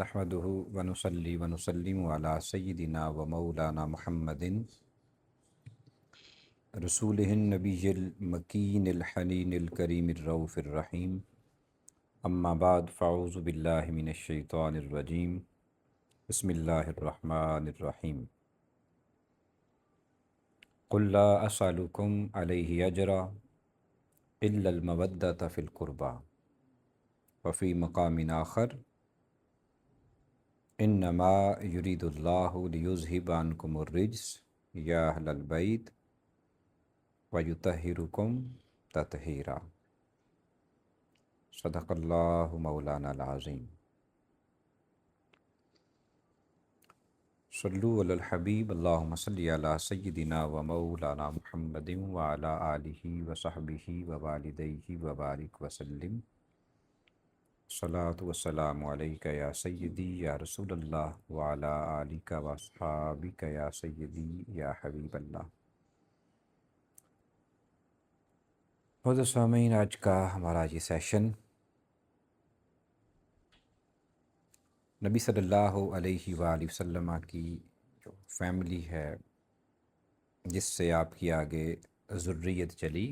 نحمدہ ونصلی ونسلم علی سیدنا و مولانا محمد رسولہ النبی المکین الحنین الکریم الرؤوف الرحیم اما بعد فاعوذ باللہ من الشیطان الرجیم بسم اللہ الرحمن الرحیم قل لا اسألکم علیہ اجرا الا المودۃ فی القربى وفی مقام آخر انما یرید اللہ لیذہب عنکم الرجس یا اہل البیت ویطہرکم تطہیرا۔ صدق اللہ مولانا العظیم۔ صلو علی الحبیب اللہم صلی علی سیدنا و مولانا محمد وعلی آلہ وصحبہ ووالدیہ وبارک وسلم۔ الصلاۃ والسلام علیک یا سیدی یا رسول اللہ وعلی آلک واصحابک یا سیدی یا حبیب اللہ۔ بہت سامعین، آج کا ہمارا یہ سیشن نبی صلی اللہ علیہ وآلہ وسلم کی جو فیملی ہے، جس سے آپ کی آگے ذریت چلی،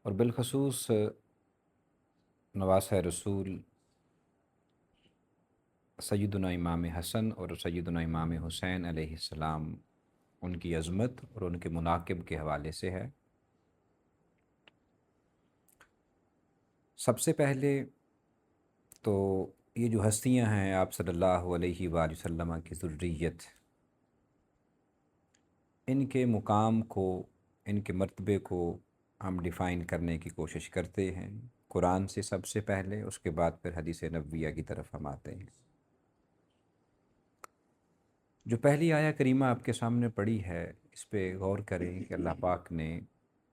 اور بالخصوص نواسہ رسول سیدنا امام حسن اور سیدنا امام حسین علیہ السلام، ان کی عظمت اور ان کے مناقب کے حوالے سے ہے۔ سب سے پہلے تو یہ جو ہستیاں ہیں آپ صلی اللہ علیہ وآلہ وسلم کی ذریت، ان کے مقام کو، ان کے مرتبے کو ہم ڈیفائن کرنے کی کوشش کرتے ہیں قرآن سے سب سے پہلے، اس کے بعد پھر حدیث نبویہ کی طرف ہم آتے ہیں۔ جو پہلی آیہ کریمہ آپ کے سامنے پڑی ہے، اس پہ غور کریں کہ اللہ پاک نے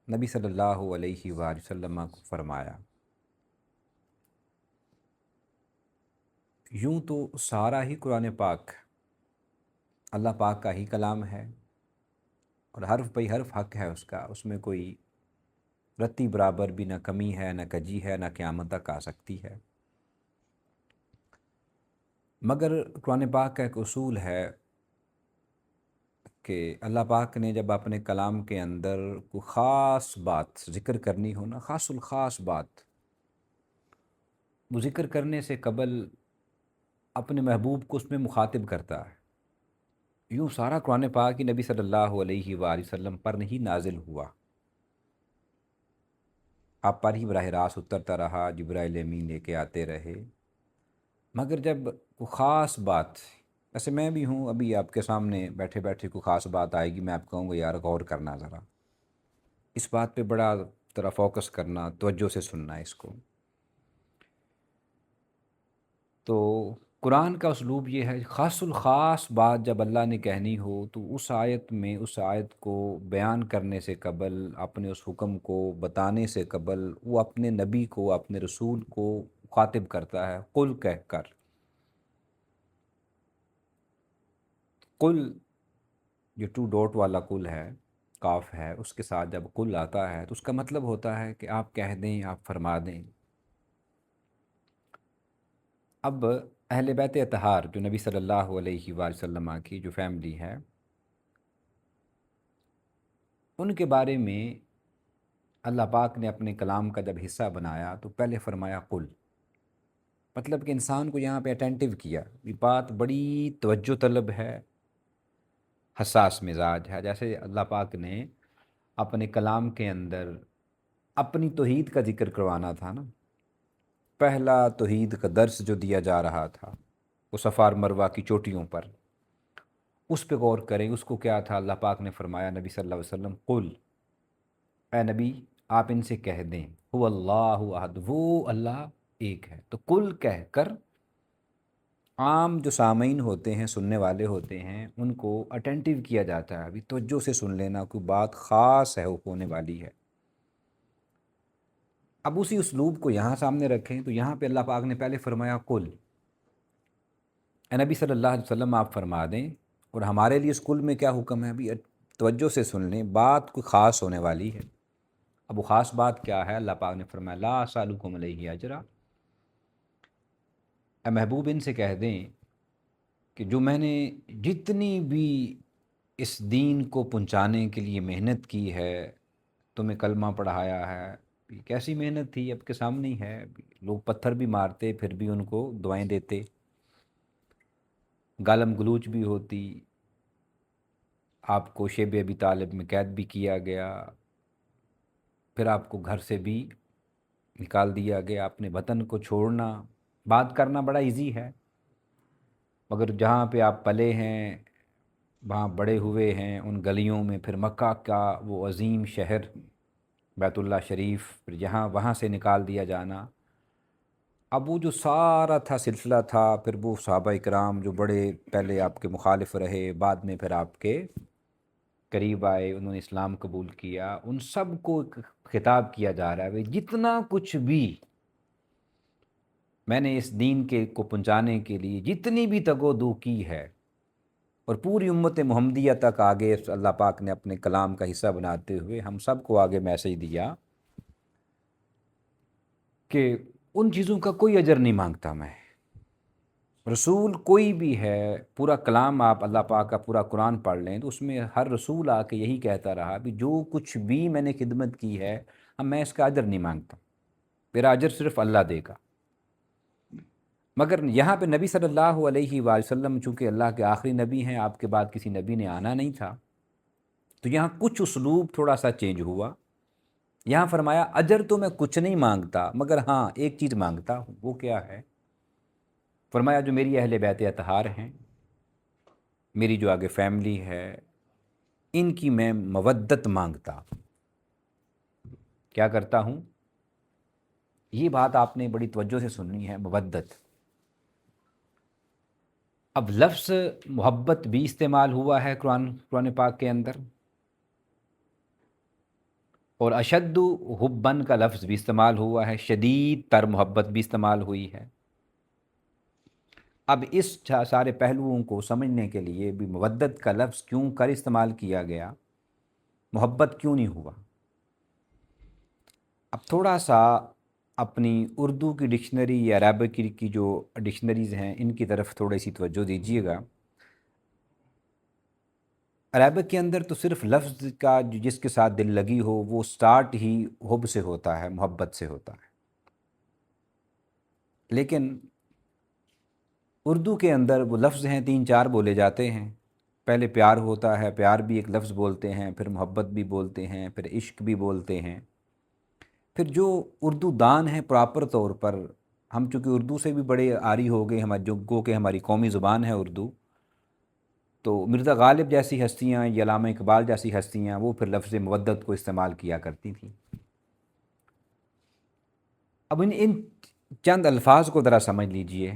نبی صلی اللہ علیہ وآلہ وسلم کو فرمایا۔ یوں تو سارا ہی قرآن پاک اللہ پاک کا ہی کلام ہے، اور حرف بئی حرف حق ہے اس کا، اس میں کوئی رتی برابر بھی نہ کمی ہے، نہ کجی ہے، نہ قیامت تک آ سکتی ہے۔ مگر قرآن پاک کا ایک اصول ہے کہ اللہ پاک نے جب اپنے کلام کے اندر کوئی خاص بات ذکر کرنی ہو نا، خاص الخاص بات، وہ ذکر کرنے سے قبل اپنے محبوب کو اس میں مخاطب کرتا ہے۔ یوں سارا قرآن پاک ہی نبی صلی اللہ علیہ وآلہ وسلم پر نہیں نازل ہوا، آپ پر ہی براہ راست اترتا رہا، جبرائیل امین لے کے آتے رہے۔ مگر جب کوئی خاص بات، ویسے میں بھی ہوں، ابھی آپ کے سامنے بیٹھے بیٹھے کوئی خاص بات آئے گی، میں آپ کہوں گا یار غور کرنا ذرا، اس بات پہ بڑا طرح فوکس کرنا، توجہ سے سننا اس کو۔ تو قرآن کا اسلوب یہ ہے، خاص الخاص بات جب اللہ نے کہنی ہو تو اس آیت میں، اس آیت کو بیان کرنے سے قبل، اپنے اس حکم کو بتانے سے قبل، وہ اپنے نبی کو، اپنے رسول کو مخاطب کرتا ہے قل کہہ کر۔ قل جو 2 ڈاٹ والا قل ہے، کاف ہے، اس کے ساتھ جب قل آتا ہے تو اس کا مطلب ہوتا ہے کہ آپ کہہ دیں، آپ فرما دیں۔ اب اہل بیت اطہار جو نبی صلی اللہ علیہ وآلہ وسلم کی جو فیملی ہے، ان کے بارے میں اللہ پاک نے اپنے کلام کا جب حصہ بنایا تو پہلے فرمایا قل، مطلب کہ انسان کو یہاں پہ اٹینٹیو کیا، یہ بات بڑی توجہ طلب ہے، حساس مزاج ہے۔ جیسے اللہ پاک نے اپنے کلام کے اندر اپنی توحید کا ذکر کروانا تھا نا، پہلا توحید کا درس جو دیا جا رہا تھا وہ صفا اور مروہ کی چوٹیوں پر، اس پہ غور کریں، اس کو کیا تھا؟ اللہ پاک نے فرمایا نبی صلی اللہ علیہ وسلم قل، اے نبی آپ ان سے کہہ دیں هو اللہ احد، وہ اللہ ایک ہے۔ تو قل کہہ کر عام جو سامعین ہوتے ہیں، سننے والے ہوتے ہیں، ان کو اٹینٹیو کیا جاتا ہے، ابھی توجہ سے سن لینا، کوئی بات خاص ہے، وہ ہونے والی ہے۔ اب اسی اسلوب کو یہاں سامنے رکھیں تو یہاں پہ اللہ پاک نے پہلے فرمایا قل، اے نبی صلی اللہ علیہ وسلم آپ فرما دیں، اور ہمارے لیے اس قل میں کیا حکم ہے؟ ابھی توجہ سے سن لیں، بات کوئی خاص ہونے والی ہے۔ اب وہ خاص بات کیا ہے؟ اللہ پاک نے فرمایا لا اسألکم علیہ اجرا، اے محبوب ان سے کہہ دیں کہ جو میں نے جتنی بھی اس دین کو پہنچانے کے لیے محنت کی ہے، تمہیں کلمہ پڑھایا ہے، یہ کیسی محنت تھی اب کے سامنے ہی ہے، لوگ پتھر بھی مارتے پھر بھی ان کو دعائیں دیتے، گالم گلوچ بھی ہوتی، آپ کو شیب ابی طالب میں قید بھی کیا گیا، پھر آپ کو گھر سے بھی نکال دیا گیا، اپنے وطن کو چھوڑنا، بات کرنا بڑا ایزی ہے، مگر جہاں پہ آپ پلے ہیں، وہاں بڑے ہوئے ہیں، ان گلیوں میں، پھر مکہ کا وہ عظیم شہر بیت اللہ شریف، پھر جہاں وہاں سے نکال دیا جانا، اب وہ جو سارا تھا سلسلہ تھا، پھر وہ صحابہ اکرام جو بڑے پہلے آپ کے مخالف رہے، بعد میں پھر آپ کے قریب آئے، انہوں نے اسلام قبول کیا، ان سب کو خطاب کیا جا رہا ہے جتنا کچھ بھی میں نے اس دین کے کو پہنچانے کے لیے جتنی بھی تگ و دو کی ہے، اور پوری امت محمدیہ تک آگے اللہ پاک نے اپنے کلام کا حصہ بناتے ہوئے ہم سب کو آگے میسج دیا کہ ان چیزوں کا کوئی اجر نہیں مانگتا میں، رسول کوئی بھی ہے، پورا کلام آپ اللہ پاک کا پورا قرآن پڑھ لیں تو اس میں ہر رسول آ کے یہی کہتا رہا کہ جو کچھ بھی میں نے خدمت کی ہے، اب میں اس کا اجر نہیں مانگتا، میرا اجر صرف اللہ دے گا۔ مگر یہاں پہ نبی صلی اللہ علیہ وآلہ وسلم چونکہ اللہ کے آخری نبی ہیں، آپ کے بعد کسی نبی نے آنا نہیں تھا، تو یہاں کچھ اسلوب تھوڑا سا چینج ہوا، یہاں فرمایا اجر تو میں کچھ نہیں مانگتا، مگر ہاں ایک چیز مانگتا ہوں، وہ کیا ہے؟ فرمایا جو میری اہل بیت اطہار ہیں، میری جو آگے فیملی ہے، ان کی میں مودت مانگتا۔ کیا کرتا ہوں؟ یہ بات آپ نے بڑی توجہ سے سننی ہے، مودت۔ اب لفظ محبت بھی استعمال ہوا ہے قرآن پاک کے اندر، اور اشد حبن کا لفظ بھی استعمال ہوا ہے، شدید تر محبت بھی استعمال ہوئی ہے۔ اب اس سارے پہلوؤں کو سمجھنے کے لیے بھی مودت کا لفظ کیوں کر استعمال کیا گیا، محبت کیوں نہیں ہوا؟ اب تھوڑا سا اپنی اردو کی ڈکشنری یا عربک کی جو ڈکشنریز ہیں ان کی طرف تھوڑی سی توجہ دیجیے گا۔ عربک کے اندر تو صرف لفظ کا جس کے ساتھ دل لگی ہو وہ سٹارٹ ہی حب سے ہوتا ہے، محبت سے ہوتا ہے، لیکن اردو کے اندر وہ لفظ ہیں 3-4 بولے جاتے ہیں، پہلے پیار ہوتا ہے، پیار بھی ایک لفظ بولتے ہیں، پھر محبت بھی بولتے ہیں، پھر عشق بھی بولتے ہیں، پھر جو اردو دان ہیں پراپر طور پر، ہم چونکہ اردو سے بھی بڑے عاری ہو گئے، ہمارے جو گو کہ ہماری قومی زبان ہے اردو، تو مرزا غالب جیسی ہستیاں یا علامہ اقبال جیسی ہستیاں وہ پھر لفظ مودت کو استعمال کیا کرتی تھیں۔ اب ان چند الفاظ کو ذرا سمجھ لیجئے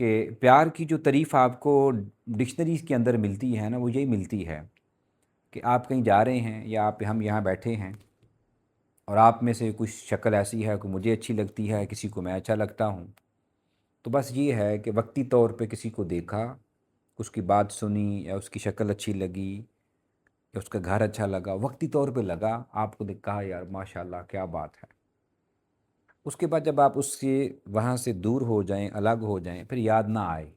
کہ پیار کی جو تعریف آپ کو ڈکشنریز کے اندر ملتی ہے نا، وہ یہی ملتی ہے کہ آپ کہیں جا رہے ہیں یا ہم یہاں بیٹھے ہیں اور آپ میں سے کچھ شکل ایسی ہے کہ مجھے اچھی لگتی ہے، کسی کو میں اچھا لگتا ہوں، تو بس یہ ہے کہ وقتی طور پہ کسی کو دیکھا، اس کی بات سنی یا اس کی شکل اچھی لگی یا اس کا گھر اچھا لگا، وقتی طور پہ لگا، آپ کو کہا یار ماشاءاللہ کیا بات ہے، اس کے بعد جب آپ اس سے وہاں سے دور ہو جائیں، الگ ہو جائیں، پھر یاد نہ آئے،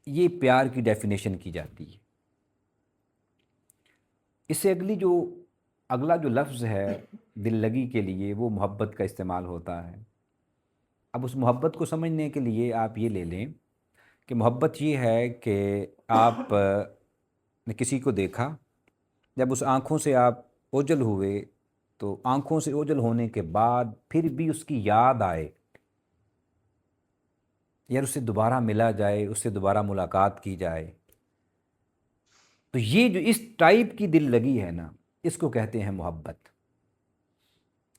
یہ پیار کی ڈیفینیشن کی جاتی ہے۔ اس سے اگلا جو لفظ ہے دل لگی کے لیے وہ محبت کا استعمال ہوتا ہے۔ اب اس محبت کو سمجھنے کے لیے آپ یہ لے لیں کہ محبت یہ ہے کہ آپ نے کسی کو دیکھا، جب اس آنکھوں سے آپ اوجھل ہوئے تو آنکھوں سے اوجھل ہونے کے بعد پھر بھی اس کی یاد آئے، یا اس سے دوبارہ ملا جائے، اس سے دوبارہ ملاقات کی جائے، تو یہ جو اس ٹائپ کی دل لگی ہے نا، اس کو کہتے ہیں محبت۔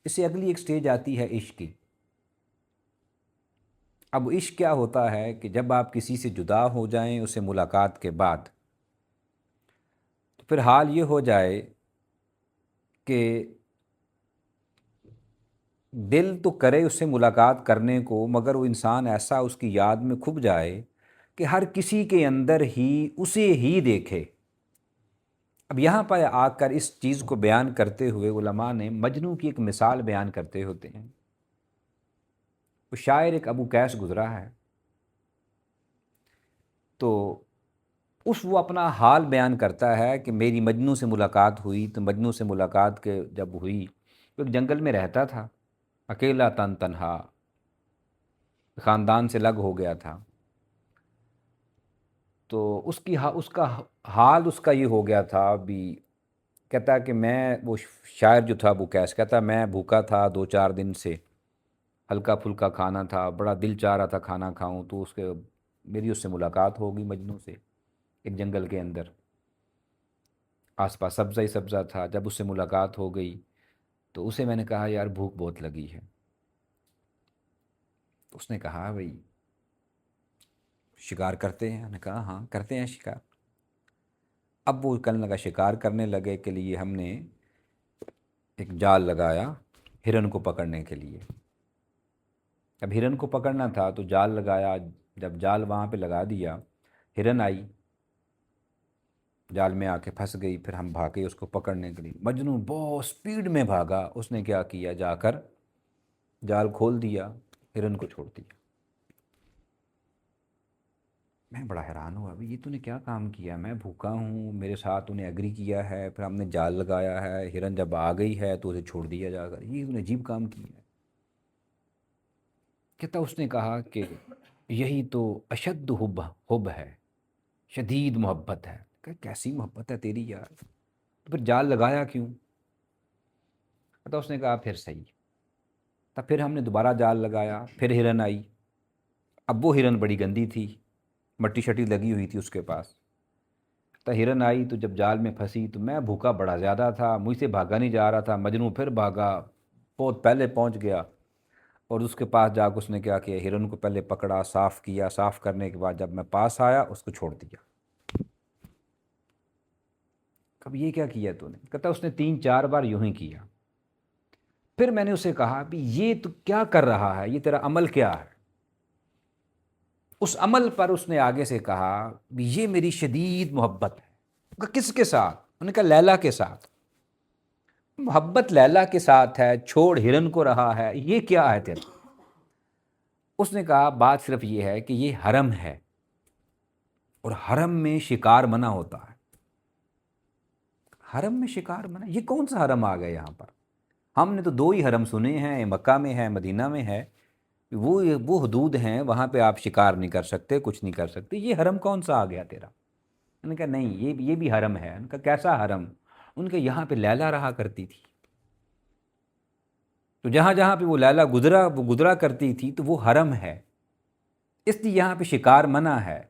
اس سے اگلی ایک سٹیج آتی ہے عشق کی۔ اب عشق کیا ہوتا ہے کہ جب آپ کسی سے جدا ہو جائیں اس سے ملاقات کے بعد، تو پھر حال یہ ہو جائے کہ دل تو کرے اس سے ملاقات کرنے کو، مگر وہ انسان ایسا اس کی یاد میں کھپ جائے کہ ہر کسی کے اندر ہی اسے ہی دیکھے۔ اب یہاں پر آ کر اس چیز کو بیان کرتے ہوئے علماء نے مجنوں کی ایک مثال بیان کرتے ہوتے ہیں۔ تو شاعر ایک ابو قیس گزرا ہے، تو وہ اپنا حال بیان کرتا ہے کہ میری مجنوں سے ملاقات ہوئی، تو مجنوں سے ملاقات کے جب ہوئی تو ایک جنگل میں رہتا تھا، اکیلا تنہا، خاندان سے الگ ہو گیا تھا، تو اس کا حال اس کا یہ ہو گیا تھا بھی، کہتا کہ میں، وہ شاعر جو تھا ابو قیس کہتا میں بھوکا تھا 2-4 دن سے، ہلکا پھلکا کھانا تھا، بڑا دل چاہ رہا تھا کھانا کھاؤں، تو میری اس سے ملاقات ہوگی مجنوں سے ایک جنگل کے اندر، آس پاس سبزہ ہی سبزہ تھا، جب اس سے ملاقات ہو گئی تو اسے میں نے کہا یار بھوک بہت لگی ہے، تو اس نے کہا بھائی شکار کرتے ہیں؟ نے کہا ہاں کرتے ہیں شکار۔ اب وہ کرنے لگا، شکار کرنے لگے کے لیے ہم نے ایک جال لگایا ہرن کو پکڑنے کے لیے۔ اب ہرن کو پکڑنا تھا تو جال لگایا، جب جال وہاں پہ لگا دیا، ہرن آئی جال میں آ کے پھنس گئی، پھر ہم بھاگے اس کو پکڑنے کے لیے، مجنوں بہت سپیڈ میں بھاگا، اس نے کیا کیا، جا کر جال کھول دیا، ہرن کو چھوڑ دیا۔ میں بڑا حیران ہوا، ابھی یہ تو نے کیا کام کیا، میں بھوکا ہوں، میرے ساتھ انہیں ایگری کیا ہے، پھر ہم نے جال لگایا ہے، ہرن جب آ گئی ہے تو اسے چھوڑ دیا جا کر، یہ انہیں عجیب کام کیا ہے۔ کہتا اس نے کہا کہ یہی تو اشد حب ہے، شدید محبت ہے۔ کہ کیسی محبت ہے تیری یار، تو پھر جال لگایا کیوں؟ کہتا اس نے کہا پھر صحیح، تب پھر ہم نے دوبارہ جال لگایا، پھر ہرن آئی، اب وہ ہرن بڑی گندی تھی، مٹی شٹی لگی ہوئی تھی اس کے پاس، تو ہرن آئی تو جب جال میں پھنسی تو میں بھوکا بڑا زیادہ تھا، مجھ سے بھاگا نہیں جا رہا تھا، مجنوں پھر بھاگا، بہت پہلے پہنچ گیا، اور اس کے پاس جا کے اس نے کیا کیا، ہرن کو پہلے پکڑا، صاف کیا، صاف کرنے کے بعد جب میں پاس آیا اس کو چھوڑ دیا۔ کب یہ کیا کیا تو نے؟ کہتا اس نے 3-4 بار یوں ہی کیا۔ پھر میں نے اسے کہا بھی یہ تو کیا کر رہا ہے، یہ تیرا عمل کیا ہے؟ اس عمل پر اس نے آگے سے کہا بھی یہ میری شدید محبت ہے۔ کہا کس کے ساتھ؟ انہوں نے کہا لیلا کے ساتھ۔ محبت لیلا کے ساتھ ہے، چھوڑ ہرن کو رہا ہے، یہ کیا ہے تیرا؟ اس نے کہا بات صرف یہ ہے کہ یہ حرم ہے، اور حرم میں شکار منع ہوتا ہے۔ حرم میں شکار منع؟ یہ کون سا حرم آ گیا یہاں پر؟ ہم نے تو 2 ہی حرم سنے ہیں، مکہ میں ہے، مدینہ میں ہے، وہ حدود ہیں، وہاں پہ آپ شکار نہیں کر سکتے، کچھ نہیں کر سکتے، یہ حرم کون سا آ گیا تیرا؟ انہوں نے کہا نہیں یہ بھی حرم ہے۔ ان کا کیسا حرم؟ ان کے یہاں پہ لیلا رہا کرتی تھی، تو جہاں جہاں پہ وہ لیلا گزرا کرتی تھی تو وہ حرم ہے، اس لیے یہاں پہ شکار منع ہے۔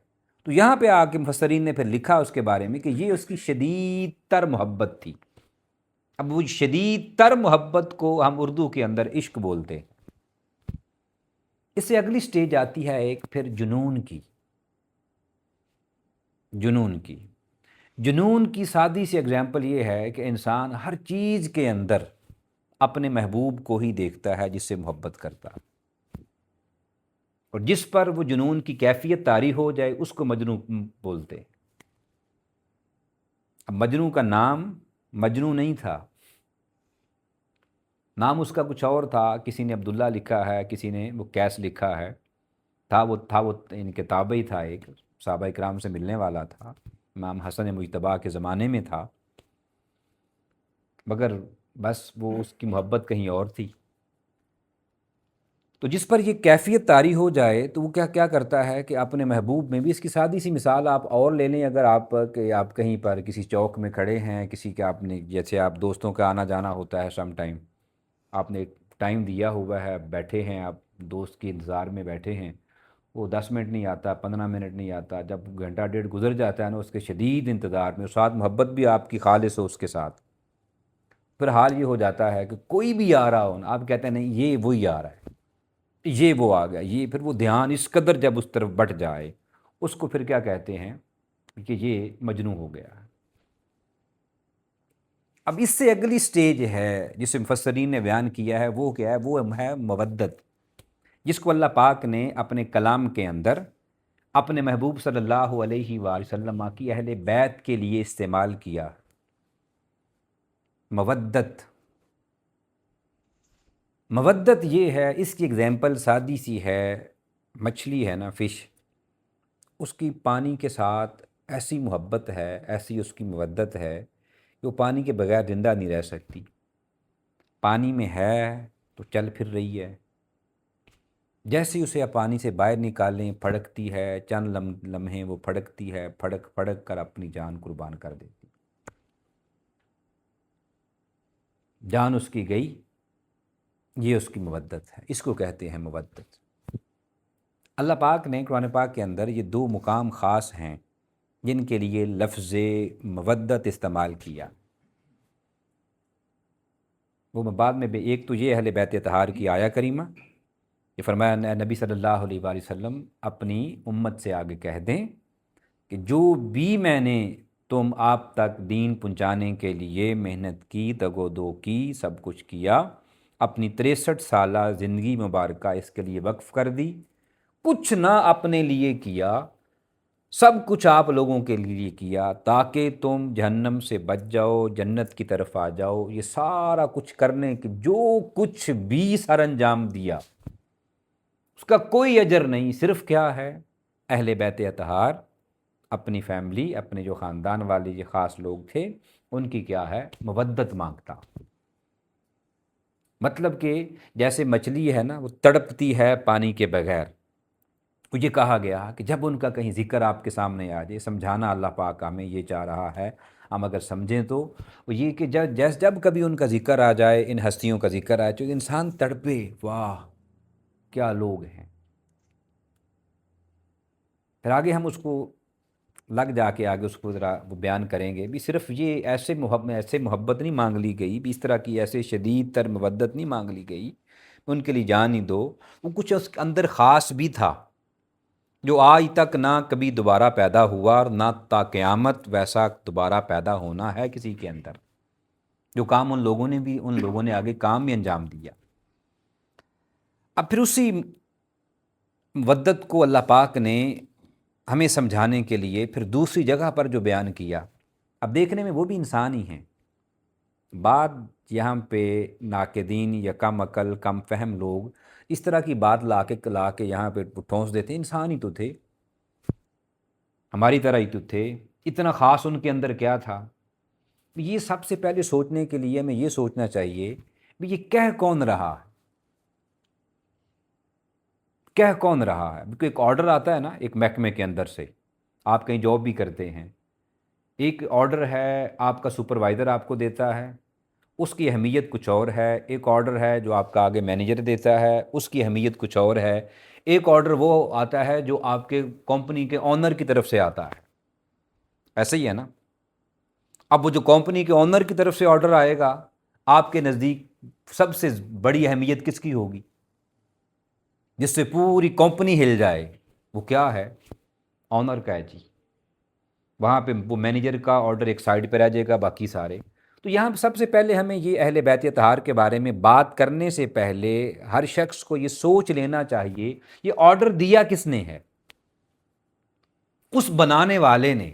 تو یہاں پہ آ کے مفسرین نے پھر لکھا اس کے بارے میں کہ یہ اس کی شدید تر محبت تھی۔ اب وہ شدید تر محبت کو ہم اردو کے اندر عشق بولتے ہیں۔ اس سے اگلی سٹیج آتی ہے ایک پھر جنون کی۔ جنون کی سادی سی اگزامپل یہ ہے کہ انسان ہر چیز کے اندر اپنے محبوب کو ہی دیکھتا ہے جس سے محبت کرتا ہے، اور جس پر وہ جنون کی کیفیت طاری ہو جائے اس کو مجنوں بولتے ہیں۔ اب مجنوں کا نام مجنوں نہیں تھا، نام اس کا کچھ اور تھا، کسی نے عبداللہ لکھا ہے، کسی نے وہ قیس لکھا ہے، تھا وہ ان کتاب ہی تھا، ایک صحابہ اکرام سے ملنے والا تھا، امام حسن مجتبیٰ کے زمانے میں تھا، مگر بس وہ اس کی محبت کہیں اور تھی۔ تو جس پر یہ کیفیت طاری ہو جائے تو وہ کیا کرتا ہے کہ اپنے محبوب میں بھی، اس کی سادی سی مثال آپ اور لے لیں، اگر آپ کہیں پر کسی چوک میں کھڑے ہیں، کسی کے آپ نے، جیسے آپ دوستوں کا آنا جانا ہوتا ہے، سم ٹائم آپ نے ایک ٹائم دیا ہوا ہے، بیٹھے ہیں آپ دوست کے انتظار میں بیٹھے ہیں، وہ 10 منٹ نہیں آتا، 15 منٹ نہیں آتا، جب گھنٹہ ڈیڑھ گزر جاتا ہے نا اس کے شدید انتظار میں، اور ساتھ محبت بھی آپ کی خالص ہو اس کے ساتھ، پھر حال یہ ہو جاتا ہے کہ کوئی بھی آ رہا ہو، آپ کہتے ہیں نہیں یہ وہی آ رہا ہے، یہ وہ آ گیا، یہ پھر وہ دھیان اس قدر جب اس طرف بٹ جائے اس کو پھر کیا کہتے ہیں کہ یہ مجنوں ہو گیا ہے۔ اب اس سے اگلی سٹیج ہے جسے مفسرین نے بیان کیا ہے، وہ کیا ہے؟ وہ ہے مودت، جس کو اللہ پاک نے اپنے کلام کے اندر اپنے محبوب صلی اللہ علیہ وآلہ وسلم کی اہل بیت کے لیے استعمال کیا۔ مودت مودت یہ ہے، اس کی اگزامپل سادی سی ہے، مچھلی ہے نا، فش، اس کی پانی کے ساتھ ایسی محبت ہے، ایسی اس کی مودت ہے کہ وہ پانی کے بغیر زندہ نہیں رہ سکتی، پانی میں ہے تو چل پھر رہی ہے، جیسے اسے آپ پانی سے باہر نکالیں پھڑکتی ہے، چند لمحے وہ پھڑکتی ہے، پھڑک پھڑک کر اپنی جان قربان کر دیتی، جان اس کی گئی، یہ اس کی مودت ہے، اس کو کہتے ہیں مودت۔ اللہ پاک نے قرآن پاک کے اندر یہ دو مقام خاص ہیں جن کے لیے لفظ مودت استعمال کیا، وہ میں بعد میں ایک تو یہ اہل بیت اطہار کی آیا کریمہ، یہ فرمایا نبی صلی اللہ علیہ وآلہ وسلم اپنی امت سے آگے کہہ دیں کہ جو بھی میں نے تم آپ تک دین پہنچانے کے لیے محنت کی، دگ و دو کی، سب کچھ کیا، اپنی 63 سالہ زندگی مبارکہ اس کے لیے وقف کر دی، کچھ نہ اپنے لیے کیا، سب کچھ آپ لوگوں کے لیے کیا تاکہ تم جہنم سے بچ جاؤ، جنت کی طرف آ جاؤ، یہ سارا کچھ کرنے کی جو کچھ بھی سر انجام دیا اس کا کوئی اجر نہیں، صرف کیا ہے، اہل بیت اطہار، اپنی فیملی، اپنے جو خاندان والے یہ خاص لوگ تھے، ان کی کیا ہے، مودت مانگتا۔ مطلب کہ جیسے مچھلی ہے نا، وہ تڑپتی ہے پانی کے بغیر، تو یہ کہا گیا کہ جب ان کا کہیں ذکر آپ کے سامنے آ جائے، سمجھانا اللہ پاک ہمیں یہ چاہ رہا ہے، ہم اگر سمجھیں تو وہ یہ کہ جب کبھی ان کا ذکر آ جائے، ان ہستیوں کا ذکر آئے، تو انسان تڑپے، واہ کیا لوگ ہیں۔ پھر آگے ہم اس کو لگ جا کے آگے اس کو ذرا وہ بیان کریں گے بھی، صرف یہ ایسے محبت نہیں مانگ لی گئی بھی، اس طرح کی ایسے شدید تر مودت نہیں مانگ لی گئی، ان کے لیے جان ہی دو، وہ کچھ اس کے اندر خاص بھی تھا جو آج تک نہ کبھی دوبارہ پیدا ہوا اور نہ تا قیامت ویسا دوبارہ پیدا ہونا ہے کسی کے اندر، جو کام ان لوگوں نے آگے کام بھی انجام دیا۔ اب پھر اسی مودت کو اللہ پاک نے ہمیں سمجھانے کے لیے پھر دوسری جگہ پر جو بیان کیا، اب دیکھنے میں وہ بھی انسان ہی ہیں، بعد یہاں پہ ناقدین یا کم عقل کم فہم لوگ اس طرح کی بات لا کے یہاں پہ ٹھونس دیتے ہیں، انسان ہی تو تھے، ہماری طرح ہی تو تھے، اتنا خاص ان کے اندر کیا تھا؟ یہ سب سے پہلے سوچنے کے لیے ہمیں یہ سوچنا چاہیے بھی یہ کہہ کون رہا ہے، کہہ کون رہا ہے؟ کیونکہ ایک آرڈر آتا ہے نا ایک محکمے کے اندر سے، آپ کہیں جاب بھی کرتے ہیں، ایک آرڈر ہے آپ کا سپروائزر آپ کو دیتا ہے، اس کی اہمیت کچھ اور ہے، ایک آرڈر ہے جو آپ کا آگے مینیجر دیتا ہے، اس کی اہمیت کچھ اور ہے، ایک آرڈر وہ آتا ہے جو آپ کے کمپنی کے آنر کی طرف سے آتا ہے، ایسے ہی ہے نا؟ اب وہ جو کمپنی کے آنر کی طرف سے آرڈر آئے گا، آپ کے نزدیک سب سے بڑی اہمیت کس کی ہوگی، جس سے پوری کمپنی ہل جائے؟ وہ کیا ہے؟ آنر کا ہے جی، وہاں پہ وہ مینیجر کا آرڈر ایک سائڈ پہ رہ جائے گا، باقی سارے۔ تو یہاں سب سے پہلے ہمیں یہ اہل بیت اطہار کے بارے میں بات کرنے سے پہلے ہر شخص کو یہ سوچ لینا چاہیے یہ آرڈر دیا کس نے ہے؟ اس بنانے والے نے۔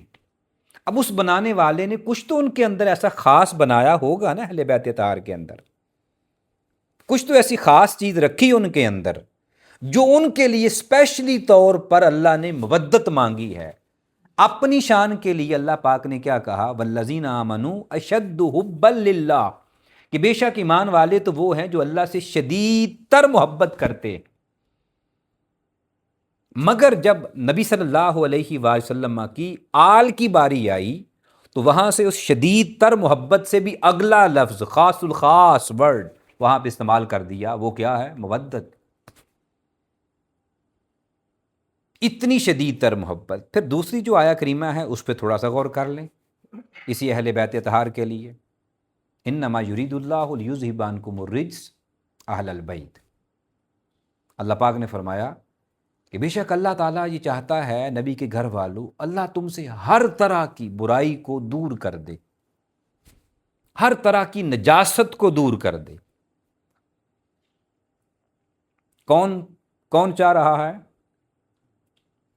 اب اس بنانے والے نے کچھ تو ان کے اندر ایسا خاص بنایا ہوگا نا اہل بیت اطہار کے اندر، کچھ تو ایسی خاص چیز رکھی ان کے اندر جو ان کے لیے اسپیشلی طور پر اللہ نے مودت مانگی ہے۔ اپنی شان کے لیے اللہ پاک نے کیا کہا؟ والذین آمنوا اشد حبا للہ، کہ بے شک ایمان والے تو وہ ہیں جو اللہ سے شدید تر محبت کرتے، مگر جب نبی صلی اللہ علیہ وآلہ وسلم کی آل کی باری آئی تو وہاں سے اس شدید تر محبت سے بھی اگلا لفظ خاص الخاص ورڈ وہاں پہ استعمال کر دیا، وہ کیا ہے؟ مودت، اتنی شدید تر محبت۔ پھر دوسری جو آیا کریمہ ہے اس پہ تھوڑا سا غور کر لیں، اسی اہل بیت اطہار کے لیے، انما یرید اللہ لیذھب عنکم الرجس اہل البیت، اللہ پاک نے فرمایا کہ بے شک اللہ تعالیٰ یہ چاہتا ہے نبی کے گھر والوں، اللہ تم سے ہر طرح کی برائی کو دور کر دے، ہر طرح کی نجاست کو دور کر دے۔ کون چاہ رہا ہے؟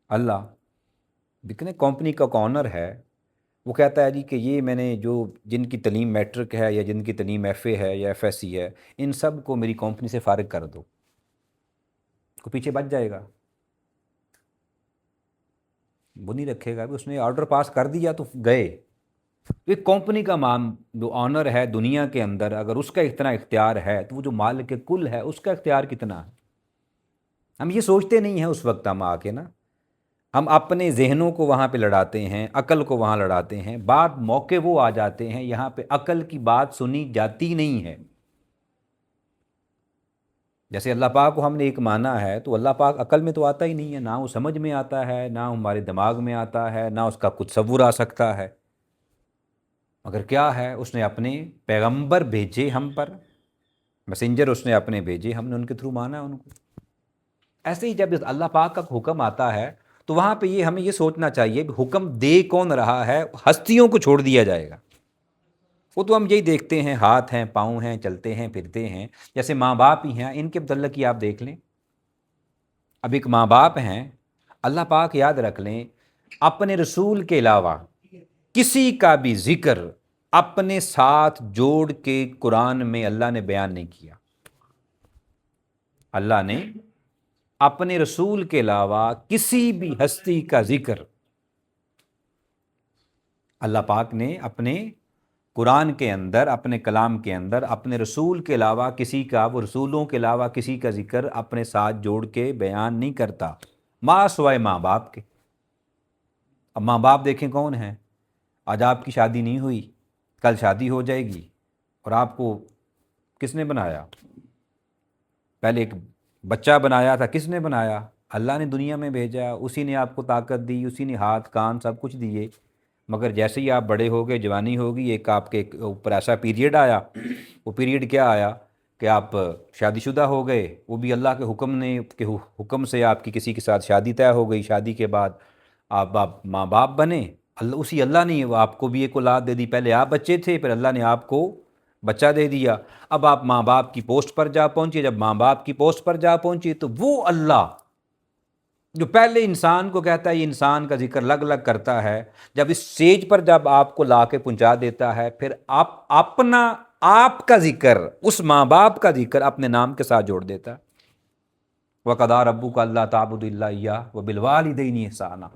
اللہ۔ دیکھیں کمپنی کا آنر ہے، وہ کہتا ہے جی کہ یہ میں نے جو جن کی تعلیم میٹرک ہے یا جن کی تعلیم ایف اے ہے یا ایف ایس سی ہے، ان سب کو میری کمپنی سے فارغ کر دو، کو پیچھے بچ جائے گا، وہ نہیں رکھے گا، اس نے آرڈر پاس کر دیا تو گئے۔ ایک کمپنی کا جو آنر ہے دنیا کے اندر، اگر اس کا اتنا اختیار ہے تو وہ جو مالک کل ہے اس کا اختیار کتنا ہے؟ ہم یہ سوچتے نہیں ہیں اس وقت، ہم آ کے نا ہم اپنے ذہنوں کو وہاں پہ لڑاتے ہیں، عقل کو وہاں لڑاتے ہیں، بعد موقع وہ آ جاتے ہیں یہاں پہ عقل کی بات سنی جاتی نہیں ہے۔ جیسے اللہ پاک کو ہم نے ایک مانا ہے تو اللہ پاک عقل میں تو آتا ہی نہیں ہے، نہ وہ سمجھ میں آتا ہے، نہ ہمارے دماغ میں آتا ہے، نہ اس کا کچھ تصور آ سکتا ہے، مگر کیا ہے، اس نے اپنے پیغمبر بھیجے ہم پر، میسنجر اس نے اپنے بھیجے، ہم نے ان کے تھرو مانا ان کو۔ ایسے ہی جب اللہ پاک کا حکم آتا ہے تو وہاں پہ ہمیں یہ سوچنا چاہیے حکم دے کون رہا ہے، ہستیوں کو چھوڑ دیا جائے گا۔ وہ تو ہم یہی دیکھتے ہیں، ہاتھ ہیں، پاؤں ہیں، چلتے ہیں پھرتے ہیں، جیسے ماں باپ ہی ہیں، ان کے متعلق ہی آپ دیکھ لیں۔ اب ایک ماں باپ ہیں، اللہ پاک یاد رکھ لیں، اپنے رسول کے علاوہ کسی کا بھی ذکر اپنے ساتھ جوڑ کے قرآن میں اللہ نے بیان نہیں کیا۔ اللہ نے اپنے رسول کے علاوہ کسی بھی ہستی کا ذکر اللہ پاک نے اپنے قرآن کے اندر، اپنے کلام کے اندر، اپنے رسول کے علاوہ کسی کا، وہ رسولوں کے علاوہ کسی کا ذکر اپنے ساتھ جوڑ کے بیان نہیں کرتا، ماں سوائے ماں باپ کے۔ اب ماں باپ دیکھیں کون ہیں، آج آپ کی شادی نہیں ہوئی، کل شادی ہو جائے گی، اور آپ کو کس نے بنایا؟ پہلے ایک بچہ بنایا تھا، کس نے بنایا؟ اللہ نے دنیا میں بھیجا، اسی نے آپ کو طاقت دی، اسی نے ہاتھ کان سب کچھ دیے، مگر جیسے ہی آپ بڑے ہو گئے، جوانی ہوگی، ایک آپ کے اوپر ایسا پیریڈ آیا، وہ پیریڈ کیا آیا کہ آپ شادی شدہ ہو گئے، وہ بھی اللہ کے حکم سے آپ کی کسی کے ساتھ شادی طے ہو گئی، شادی کے بعد آپ ماں باپ بنے، اسی اللہ نے وہ آپ کو بھی ایک اولاد دے دی، پہلے آپ بچے تھے، پھر اللہ نے آپ کو بچہ دے دیا، اب آپ ماں باپ کی پوسٹ پر جا پہنچے، جب ماں باپ کی پوسٹ پر جا پہنچے تو وہ اللہ جو پہلے انسان کو کہتا ہے، یہ انسان کا ذکر لگ لگ کرتا ہے، جب اس سٹیج پر جب آپ کو لا کے پہنچا دیتا ہے، پھر آپ کا ذکر، اس ماں باپ کا ذکر اپنے نام کے ساتھ جوڑ دیتا ہے۔ وَقَضَىٰ رَبُّكَ أَلَّا تَعْبُدُوا إِلَّا إِيَّاهُ وَبِالْوَالِدَيْنِ إِحْسَانًا،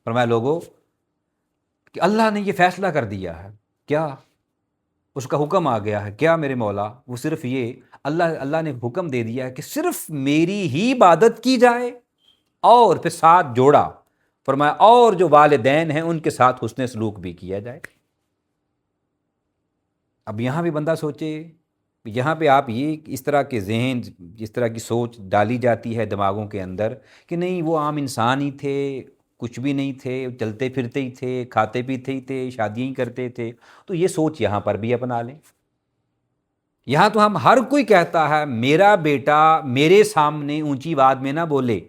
فرمایا لوگوں کہ اللہ نے یہ فیصلہ کر دیا ہے، کیا اس کا حکم آ گیا ہے، کیا میرے مولا، وہ صرف یہ اللہ نے حکم دے دیا ہے کہ صرف میری ہی عبادت کی جائے، اور پھر ساتھ جوڑا، فرمایا اور جو والدین ہیں ان کے ساتھ حسن سلوک بھی کیا جائے۔ اب یہاں بھی بندہ سوچے، یہاں پہ آپ یہ اس طرح کے ذہن، جس طرح کی سوچ ڈالی جاتی ہے دماغوں کے اندر کہ نہیں وہ عام انسان ہی تھے، کچھ بھی نہیں تھے، چلتے پھرتے ہی تھے، کھاتے پیتے ہی تھے، شادیاں ہی کرتے تھے، تو یہ سوچ یہاں پر بھی اپنا لیں۔ یہاں تو ہر کوئی کہتا ہے میرا بیٹا میرے سامنے اونچی آواز میں نہ بولے،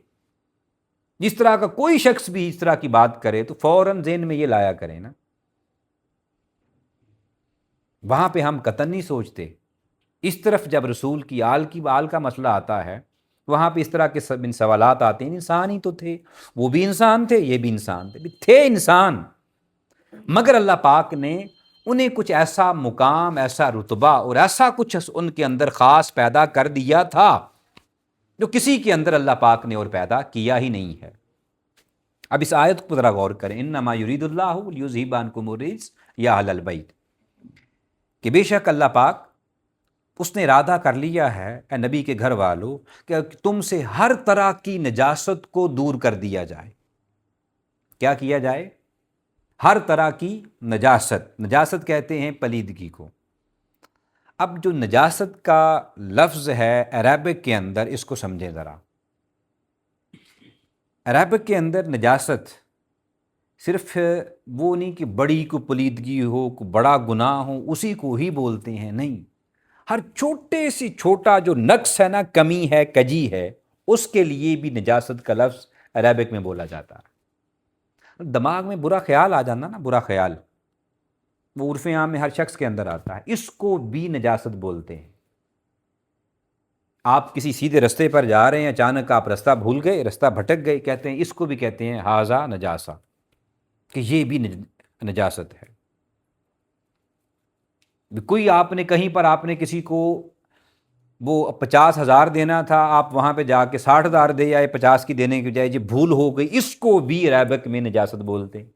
جس طرح کا کوئی شخص بھی اس طرح کی بات کرے تو فوراً ذہن میں یہ لایا کریں نا، وہاں پہ ہم قطعاً نہیں سوچتے۔ اس طرف جب رسول کی آل کا مسئلہ آتا ہے، وہاں پہ اس طرح کے سوالات آتے ہیں، انسان ہی تو تھے، وہ بھی انسان تھے، یہ بھی انسان تھے انسان، مگر اللہ پاک نے انہیں کچھ ایسا مقام، ایسا رتبہ اور ایسا کچھ ان کے اندر خاص پیدا کر دیا تھا جو کسی کے اندر اللہ پاک نے اور پیدا کیا ہی نہیں ہے۔ اب اس آیت کو ذرا غور کریں، انما یرید اللہ لیذھب عنکم الرجس یا اہل البیت، کہ بے شک اللہ پاک اس نے ارادہ کر لیا ہے اے نبی کے گھر والوں کہ تم سے ہر طرح کی نجاست کو دور کر دیا جائے۔ کیا کیا جائے؟ ہر طرح کی نجاست کہتے ہیں پلیدگی کو۔ اب جو نجاست کا لفظ ہے عربک کے اندر، اس کو سمجھیں ذرا۔ عربک کے اندر نجاست صرف وہ نہیں کہ بڑی کو پلیدگی ہو، کو بڑا گناہ ہو، اسی کو ہی بولتے ہیں، نہیں، ہر چھوٹے سے چھوٹا جو نقص ہے نا، کمی ہے، کجی ہے، اس کے لیے بھی نجاست کا لفظ عربک میں بولا جاتا ہے۔ دماغ میں برا خیال آ جانا نا، برا خیال، وہ عرف عام میں ہر شخص کے اندر آتا ہے، اس کو بھی نجاست بولتے ہیں۔ آپ کسی سیدھے رستے پر جا رہے ہیں، اچانک آپ رستہ بھول گئے، رستہ بھٹک گئے، کہتے ہیں، اس کو بھی کہتے ہیں ھذا نجاسہ، کہ یہ بھی نجاست ہے۔ کوئی آپ نے کہیں پر آپ نے کسی کو وہ 50,000 دینا تھا، آپ وہاں پہ جا کے 60,000 دے آئے 50 کی دینے کی بجائے، جی بھول ہو گئی، اس کو بھی عربک میں نجاست بولتے ہیں۔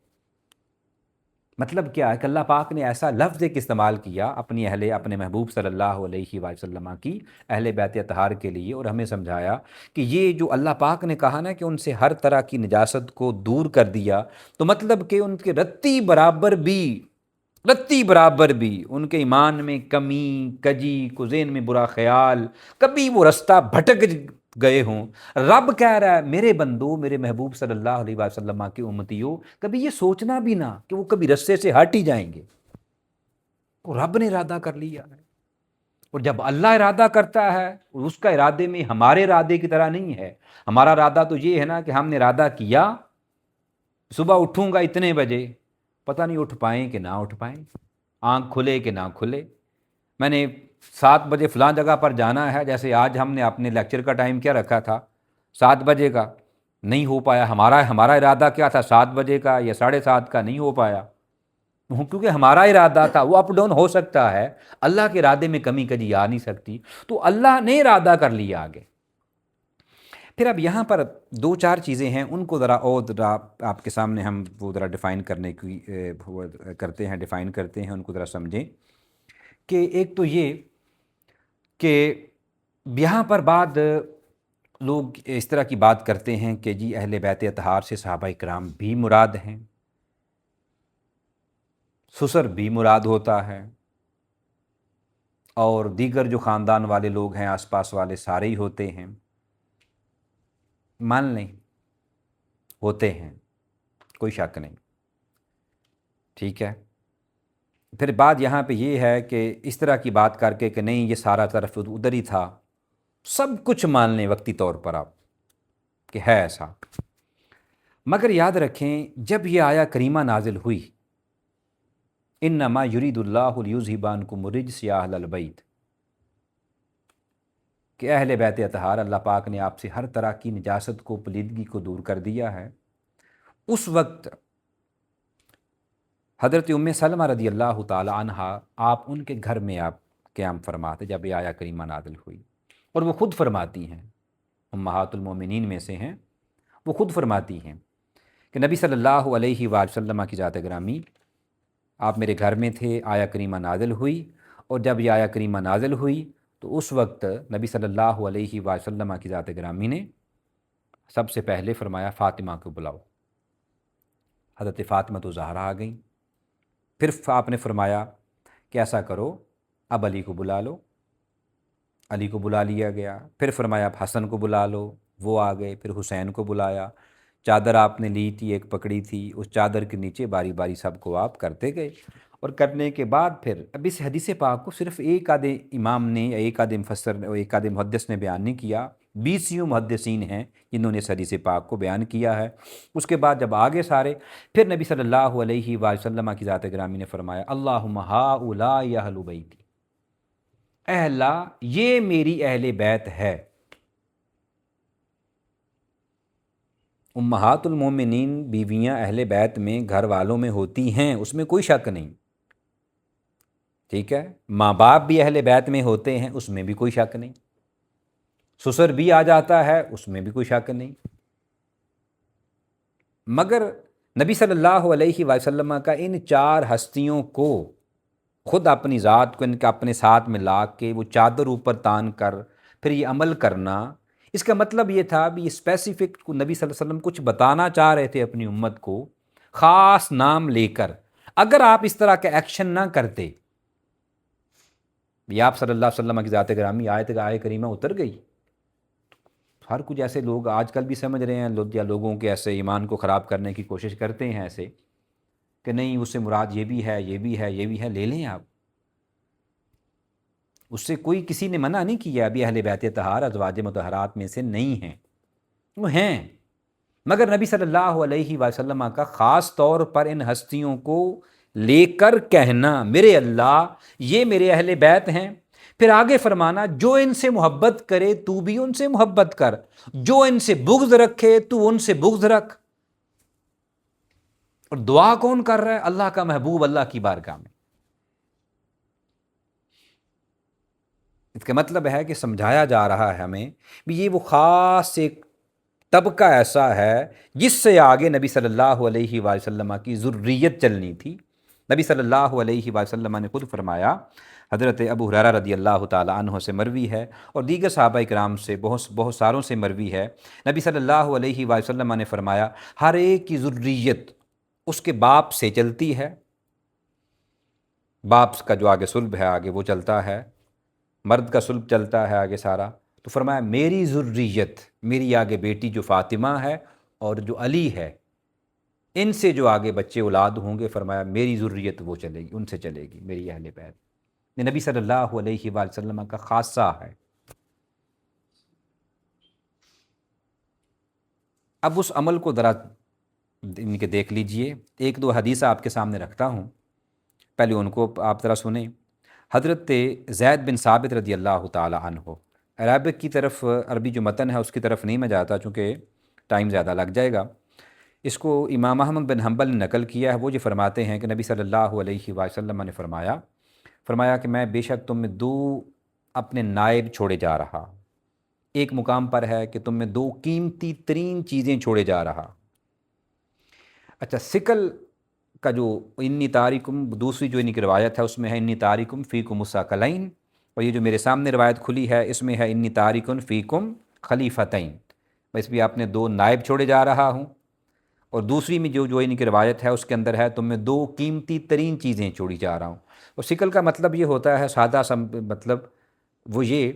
مطلب کیا ہے کہ اللہ پاک نے ایسا لفظ ایک استعمال کیا اپنے محبوب صلی اللہ علیہ وآلہ وسلم کی اہل بیت اطہار کے لیے، اور ہمیں سمجھایا کہ یہ جو اللہ پاک نے کہا نا کہ ان سے ہر طرح کی نجاست کو دور کر دیا، تو مطلب کہ ان کے رتی برابر بھی ان کے ایمان میں کمی کجی کو ذہن میں برا خیال، کبھی وہ رستہ بھٹک گئے ہوں، رب کہہ رہا ہے میرے بندو، میرے محبوب صلی اللہ علیہ وسلم کی امتیوں، کبھی یہ سوچنا بھی نہ کہ وہ کبھی رستے سے ہٹ ہی جائیں گے، وہ رب نے ارادہ کر لیا ہے۔ اور جب اللہ ارادہ کرتا ہے، اس کا ارادے میں ہمارے ارادے کی طرح نہیں ہے۔ ہمارا ارادہ تو یہ ہے نا کہ ہم نے ارادہ کیا صبح اٹھوں گا اتنے بجے، پتہ نہیں اٹھ پائیں کہ نہ اٹھ پائیں، آنکھ کھلے کہ نہ کھلے، میں نے 7 بجے فلاں جگہ پر جانا ہے، جیسے آج ہم نے اپنے لیکچر کا ٹائم کیا رکھا تھا 7 بجے کا، نہیں ہو پایا۔ ہمارا ارادہ کیا تھا 7 بجے کا یا 7:30 کا، نہیں ہو پایا، کیونکہ ہمارا ارادہ تھا۔ وہ اپ ڈاؤن ہو سکتا ہے، اللہ کے ارادے میں کمی کجی آ نہیں سکتی، تو اللہ نے ارادہ کر لیا آگے۔ پھر اب یہاں پر 2-4 چیزیں ہیں، ان کو ذرا آپ کے سامنے ہم وہ ذرا ڈیفائن کرنے کی ڈیفائن کرتے ہیں، ان کو ذرا سمجھیں کہ ایک تو یہ کہ یہاں پر بعد لوگ اس طرح کی بات کرتے ہیں کہ جی اہل بیت اطہار سے صحابہ کرام بھی مراد ہیں، سسر بھی مراد ہوتا ہے، اور دیگر جو خاندان والے لوگ ہیں آس پاس والے سارے ہی ہوتے ہیں۔ مان لیں ہوتے ہیں، کوئی شک نہیں، ٹھیک ہے۔ پھر بات یہاں پہ یہ ہے کہ اس طرح کی بات کر کے کہ نہیں یہ سارا طرف ادھر ہی تھا، سب کچھ مان لیں وقتی طور پر آپ کہ ہے ایسا، مگر یاد رکھیں جب یہ آیا کریمہ نازل ہوئی، انما یرید اللہ لیذھب عنکم الرجس یا اہل البیت، کہ اہل بیت اطہار اللہ پاک نے آپ سے ہر طرح کی نجاست کو، پلیدگی کو دور کر دیا ہے۔ اس وقت حضرت ام سلمہ رضی اللہ تعالی عنہ آپ ان کے گھر میں آپ قیام فرماتے جب یہ آیا کریمہ نازل ہوئی، اور وہ خود فرماتی ہیں، امہات المومنین میں سے ہیں، وہ خود فرماتی ہیں کہ نبی صلی اللہ علیہ وآلہ وسلم کی ذات گرامی آپ میرے گھر میں تھے، آیا کریمہ نازل ہوئی، اور جب یہ آیا کریمہ نازل ہوئی تو اس وقت نبی صلی اللہ علیہ وآلہ وسلم کی ذات گرامی نے سب سے پہلے فرمایا فاطمہ کو بلاؤ۔ حضرت فاطمہ تو زہرا آ گئیں، پھر آپ نے فرمایا کہ ایسا کرو اب علی کو بلا لو، علی کو بلا لیا گیا، پھر فرمایا اب حسن کو بلا لو، وہ آ گئے، پھر حسین کو بلایا، چادر آپ نے لی تھی ایک پکڑی تھی، اس چادر کے نیچے باری باری سب کو آپ کرتے گئے، اور کرنے کے بعد پھر اب اس حدیث پاک کو صرف ایک آدھے امام نے یا ایک آدھے مفسر اور ایک آدھے محدث نے بیان نہیں کیا، 20 محدثین ہیں جنہوں نے اس حدیث پاک کو بیان کیا ہے۔ اس کے بعد جب آگے سارے، پھر نبی صلی اللہ علیہ وآلہ وسلم کی ذات گرامی نے فرمایا اللہم ہؤلاء اہل بیتی، اے اللہ یہ میری اہل بیت ہے۔ امہات المومنین بیویاں اہل بیت میں گھر والوں میں ہوتی ہیں، اس میں کوئی شک نہیں، ٹھیک ہے، ماں باپ بھی اہل بیت میں ہوتے ہیں، اس میں بھی کوئی شک نہیں، سسر بھی آ جاتا ہے، اس میں بھی کوئی شک نہیں، مگر نبی صلی اللہ علیہ وسلم کا ان 4 ہستیوں کو خود اپنی ذات کو ان کا اپنے ساتھ میں لا کے وہ چادر اوپر تان کر پھر یہ عمل کرنا، اس کا مطلب یہ تھا بھی اسپیسیفک نبی صلی اللہ علیہ وسلم کچھ بتانا چاہ رہے تھے اپنی امت کو، خاص نام لے کر۔ اگر آپ اس طرح کا ایکشن نہ کرتے، بھی آپ صلی اللہ علیہ وسلم کی ذات گرامی آیت کریمہ اتر گئی، ہر کچھ ایسے لوگ آج کل بھی سمجھ رہے ہیں یا لوگوں کے ایسے ایمان کو خراب کرنے کی کوشش کرتے ہیں ایسے کہ نہیں اس سے مراد یہ بھی ہے، یہ بھی ہے، یہ بھی ہے، لے لیں آپ، اس سے کوئی کسی نے منع نہیں کیا، ابھی اہل بیت اطہار ازواج مطہرات میں سے نہیں ہیں، وہ ہیں، مگر نبی صلی اللہ علیہ وسلم کا خاص طور پر ان ہستیوں کو لے کر کہنا میرے اللہ یہ میرے اہل بیت ہیں، پھر آگے فرمانا جو ان سے محبت کرے تو بھی ان سے محبت کر، جو ان سے بغض رکھے تو ان سے بغض رکھ۔ اور دعا کون کر رہا ہے؟ اللہ کا محبوب اللہ کی بارگاہ میں۔ اس کا مطلب ہے کہ سمجھایا جا رہا ہے ہمیں بھی یہ وہ خاص ایک طبقہ ایسا ہے جس سے آگے نبی صلی اللہ علیہ وآلہ وسلم کی ذریت چلنی تھی۔ نبی صلی اللہ علیہ وآلہ وسلم نے خود فرمایا، حضرت ابو ہریرہ رضی اللہ تعالی عنہ سے مروی ہے اور دیگر صحابہ کرام سے بہت ساروں سے مروی ہے، نبی صلی اللہ علیہ وآلہ وسلم نے فرمایا ہر ایک کی ذریت اس کے باپ سے چلتی ہے، باپ کا جو آگے صلب ہے آگے وہ چلتا ہے، مرد کا صلب چلتا ہے آگے سارا۔ تو فرمایا میری ذریت، میری آگے بیٹی جو فاطمہ ہے اور جو علی ہے، ان سے جو آگے بچے اولاد ہوں گے، فرمایا میری ذریت وہ چلے گی، ان سے چلے گی، میری اہل بیت۔ یہ نبی صلی اللہ علیہ وآلہ وسلم کا خاصہ ہے۔ اب اس عمل کو ذرا ان کے دیکھ لیجئے، ایک دو حدیث آپ کے سامنے رکھتا ہوں، پہلے ان کو آپ ذرا سنیں۔ حضرت زید بن ثابت رضی اللہ تعالی عنہ، عربک کی طرف، عربی جو متن ہے اس کی طرف نہیں میں جاتا چونکہ ٹائم زیادہ لگ جائے گا، اس کو امام احمد بن حنبل نے نقل کیا ہے۔ وہ یہ فرماتے ہیں کہ نبی صلی اللہ علیہ وآلہ وسلم نے فرمایا کہ میں بے شک تم میں دو اپنے نائب چھوڑے جا رہا، ایک مقام پر ہے کہ تم میں دو قیمتی ترین چیزیں چھوڑے جا رہا۔ اچھا، سکل کا جو انی تارکم، دوسری جو ان کی روایت ہے اس میں ہے انی تارکم فیکم الثقلین، اور یہ جو میرے سامنے روایت کھلی ہے اس میں ہے انی تارکن فیکم خلیفتین، میں اس بھی آپ نے دو نائب چھوڑے جا رہا ہوں، اور دوسری میں جو ان کی روایت ہے اس کے اندر ہے تم میں دو قیمتی ترین چیزیں چھوڑی جا رہا ہوں۔ اور سکل کا مطلب یہ ہوتا ہے سادہ سا مطلب وہ یہ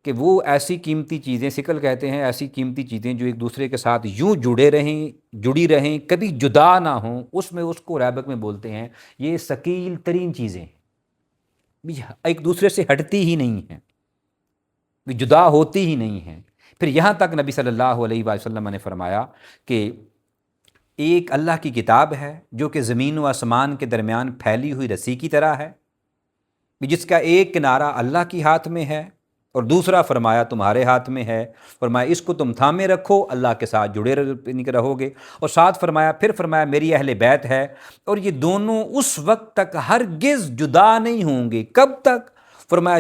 کہ وہ ایسی قیمتی چیزیں، سکل کہتے ہیں ایسی قیمتی چیزیں جو ایک دوسرے کے ساتھ یوں جڑی رہیں کبھی جدا نہ ہوں، اس میں اس کو عربک میں بولتے ہیں یہ ثقیل ترین چیزیں، ایک دوسرے سے ہٹتی ہی نہیں ہیں، جدا ہوتی ہی نہیں ہیں۔ پھر یہاں تک نبی صلی اللہ علیہ وآلہ وسلم نے فرمایا کہ ایک اللہ کی کتاب ہے جو کہ زمین و آسمان کے درمیان پھیلی ہوئی رسی کی طرح ہے، جس کا ایک کنارہ اللہ کی ہاتھ میں ہے اور دوسرا فرمایا تمہارے ہاتھ میں ہے، فرمایا اس کو تم تھامے رکھو، اللہ کے ساتھ جڑے رہو گے، اور ساتھ پھر فرمایا میری اہل بیت ہے، اور یہ دونوں اس وقت تک ہرگز جدا نہیں ہوں گے۔ کب تک؟ فرمایا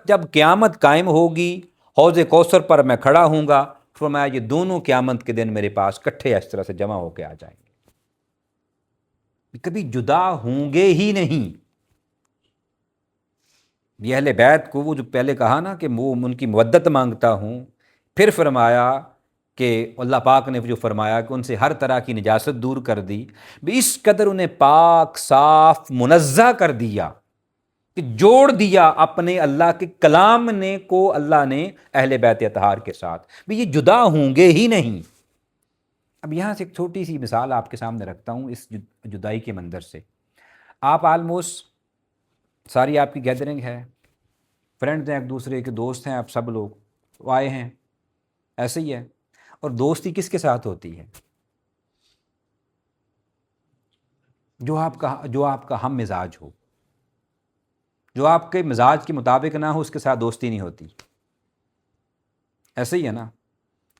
جب قیامت قائم ہوگی، حوض کوثر پر میں کھڑا ہوں گا، فرمایا یہ دونوں قیامت کے دن میرے پاس کٹھے اس طرح سے جمع ہو کے آ جائیں گے، کبھی جدا ہوں گے ہی نہیں۔ یہ اہل بیت کو وہ جو پہلے کہا نا کہ وہ ان کی مودت مانگتا ہوں، پھر فرمایا کہ اللہ پاک نے جو فرمایا کہ ان سے ہر طرح کی نجاست دور کر دی، اس قدر انہیں پاک صاف منزہ کر دیا کہ جوڑ دیا اپنے اللہ کے کلام نے کو اللہ نے اہل بیت اطہار کے ساتھ، بھی یہ جدا ہوں گے ہی نہیں۔ اب یہاں سے ایک چھوٹی سی مثال آپ کے سامنے رکھتا ہوں اس جدائی کے منظر سے۔ آپ آلموسٹ ساری آپ کی گیدرنگ ہے، فرینڈز ہیں، ایک دوسرے کے دوست ہیں، آپ سب لوگ وہ آئے ہیں، ایسے ہی ہے۔ اور دوستی کس کے ساتھ ہوتی ہے؟ جو آپ کا ہم مزاج ہو، جو آپ کے مزاج کے مطابق نہ ہو، اس کے ساتھ دوستی نہیں ہوتی۔ ایسے ہی ہے نا،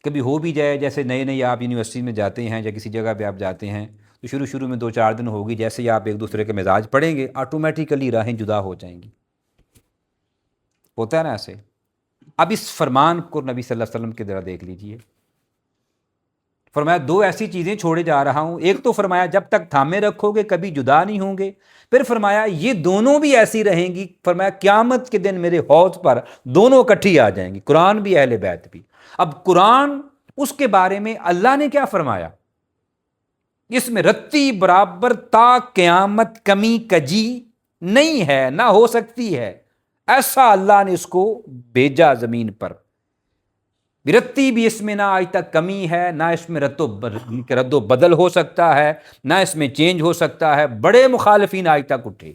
کبھی ہو بھی جائے، جیسے نئے آپ یونیورسٹی میں جاتے ہیں یا کسی جگہ پہ آپ جاتے ہیں تو شروع میں 2-4 دن ہوگی، جیسے ہی آپ ایک دوسرے کے مزاج پڑھیں گے آٹومیٹیکلی راہیں جدا ہو جائیں گی، ہوتا ہے نا ایسے۔ اب اس فرمان کو نبی صلی اللہ علیہ وسلم کے ذرا دیکھ لیجئے، فرمایا دو ایسی چیزیں چھوڑے جا رہا ہوں، ایک تو فرمایا جب تک تھامے رکھو گے کبھی جدا نہیں ہوں گے، پھر فرمایا یہ دونوں بھی ایسی رہیں گی، فرمایا قیامت کے دن میرے حوض پر دونوں اکٹھی آ جائیں گی، قرآن بھی اہل بیت بھی۔ اب قرآن، اس کے بارے میں اللہ نے کیا فرمایا؟ اس میں رتی برابر تا قیامت کمی کجی نہیں ہے، نہ ہو سکتی ہے، ایسا اللہ نے اس کو بھیجا زمین پر، رتی بھی اس میں نہ آج تک کمی ہے، نہ اس میں رد و بدل ہو سکتا ہے، نہ اس میں چینج ہو سکتا ہے۔ بڑے مخالفین آج تک اٹھے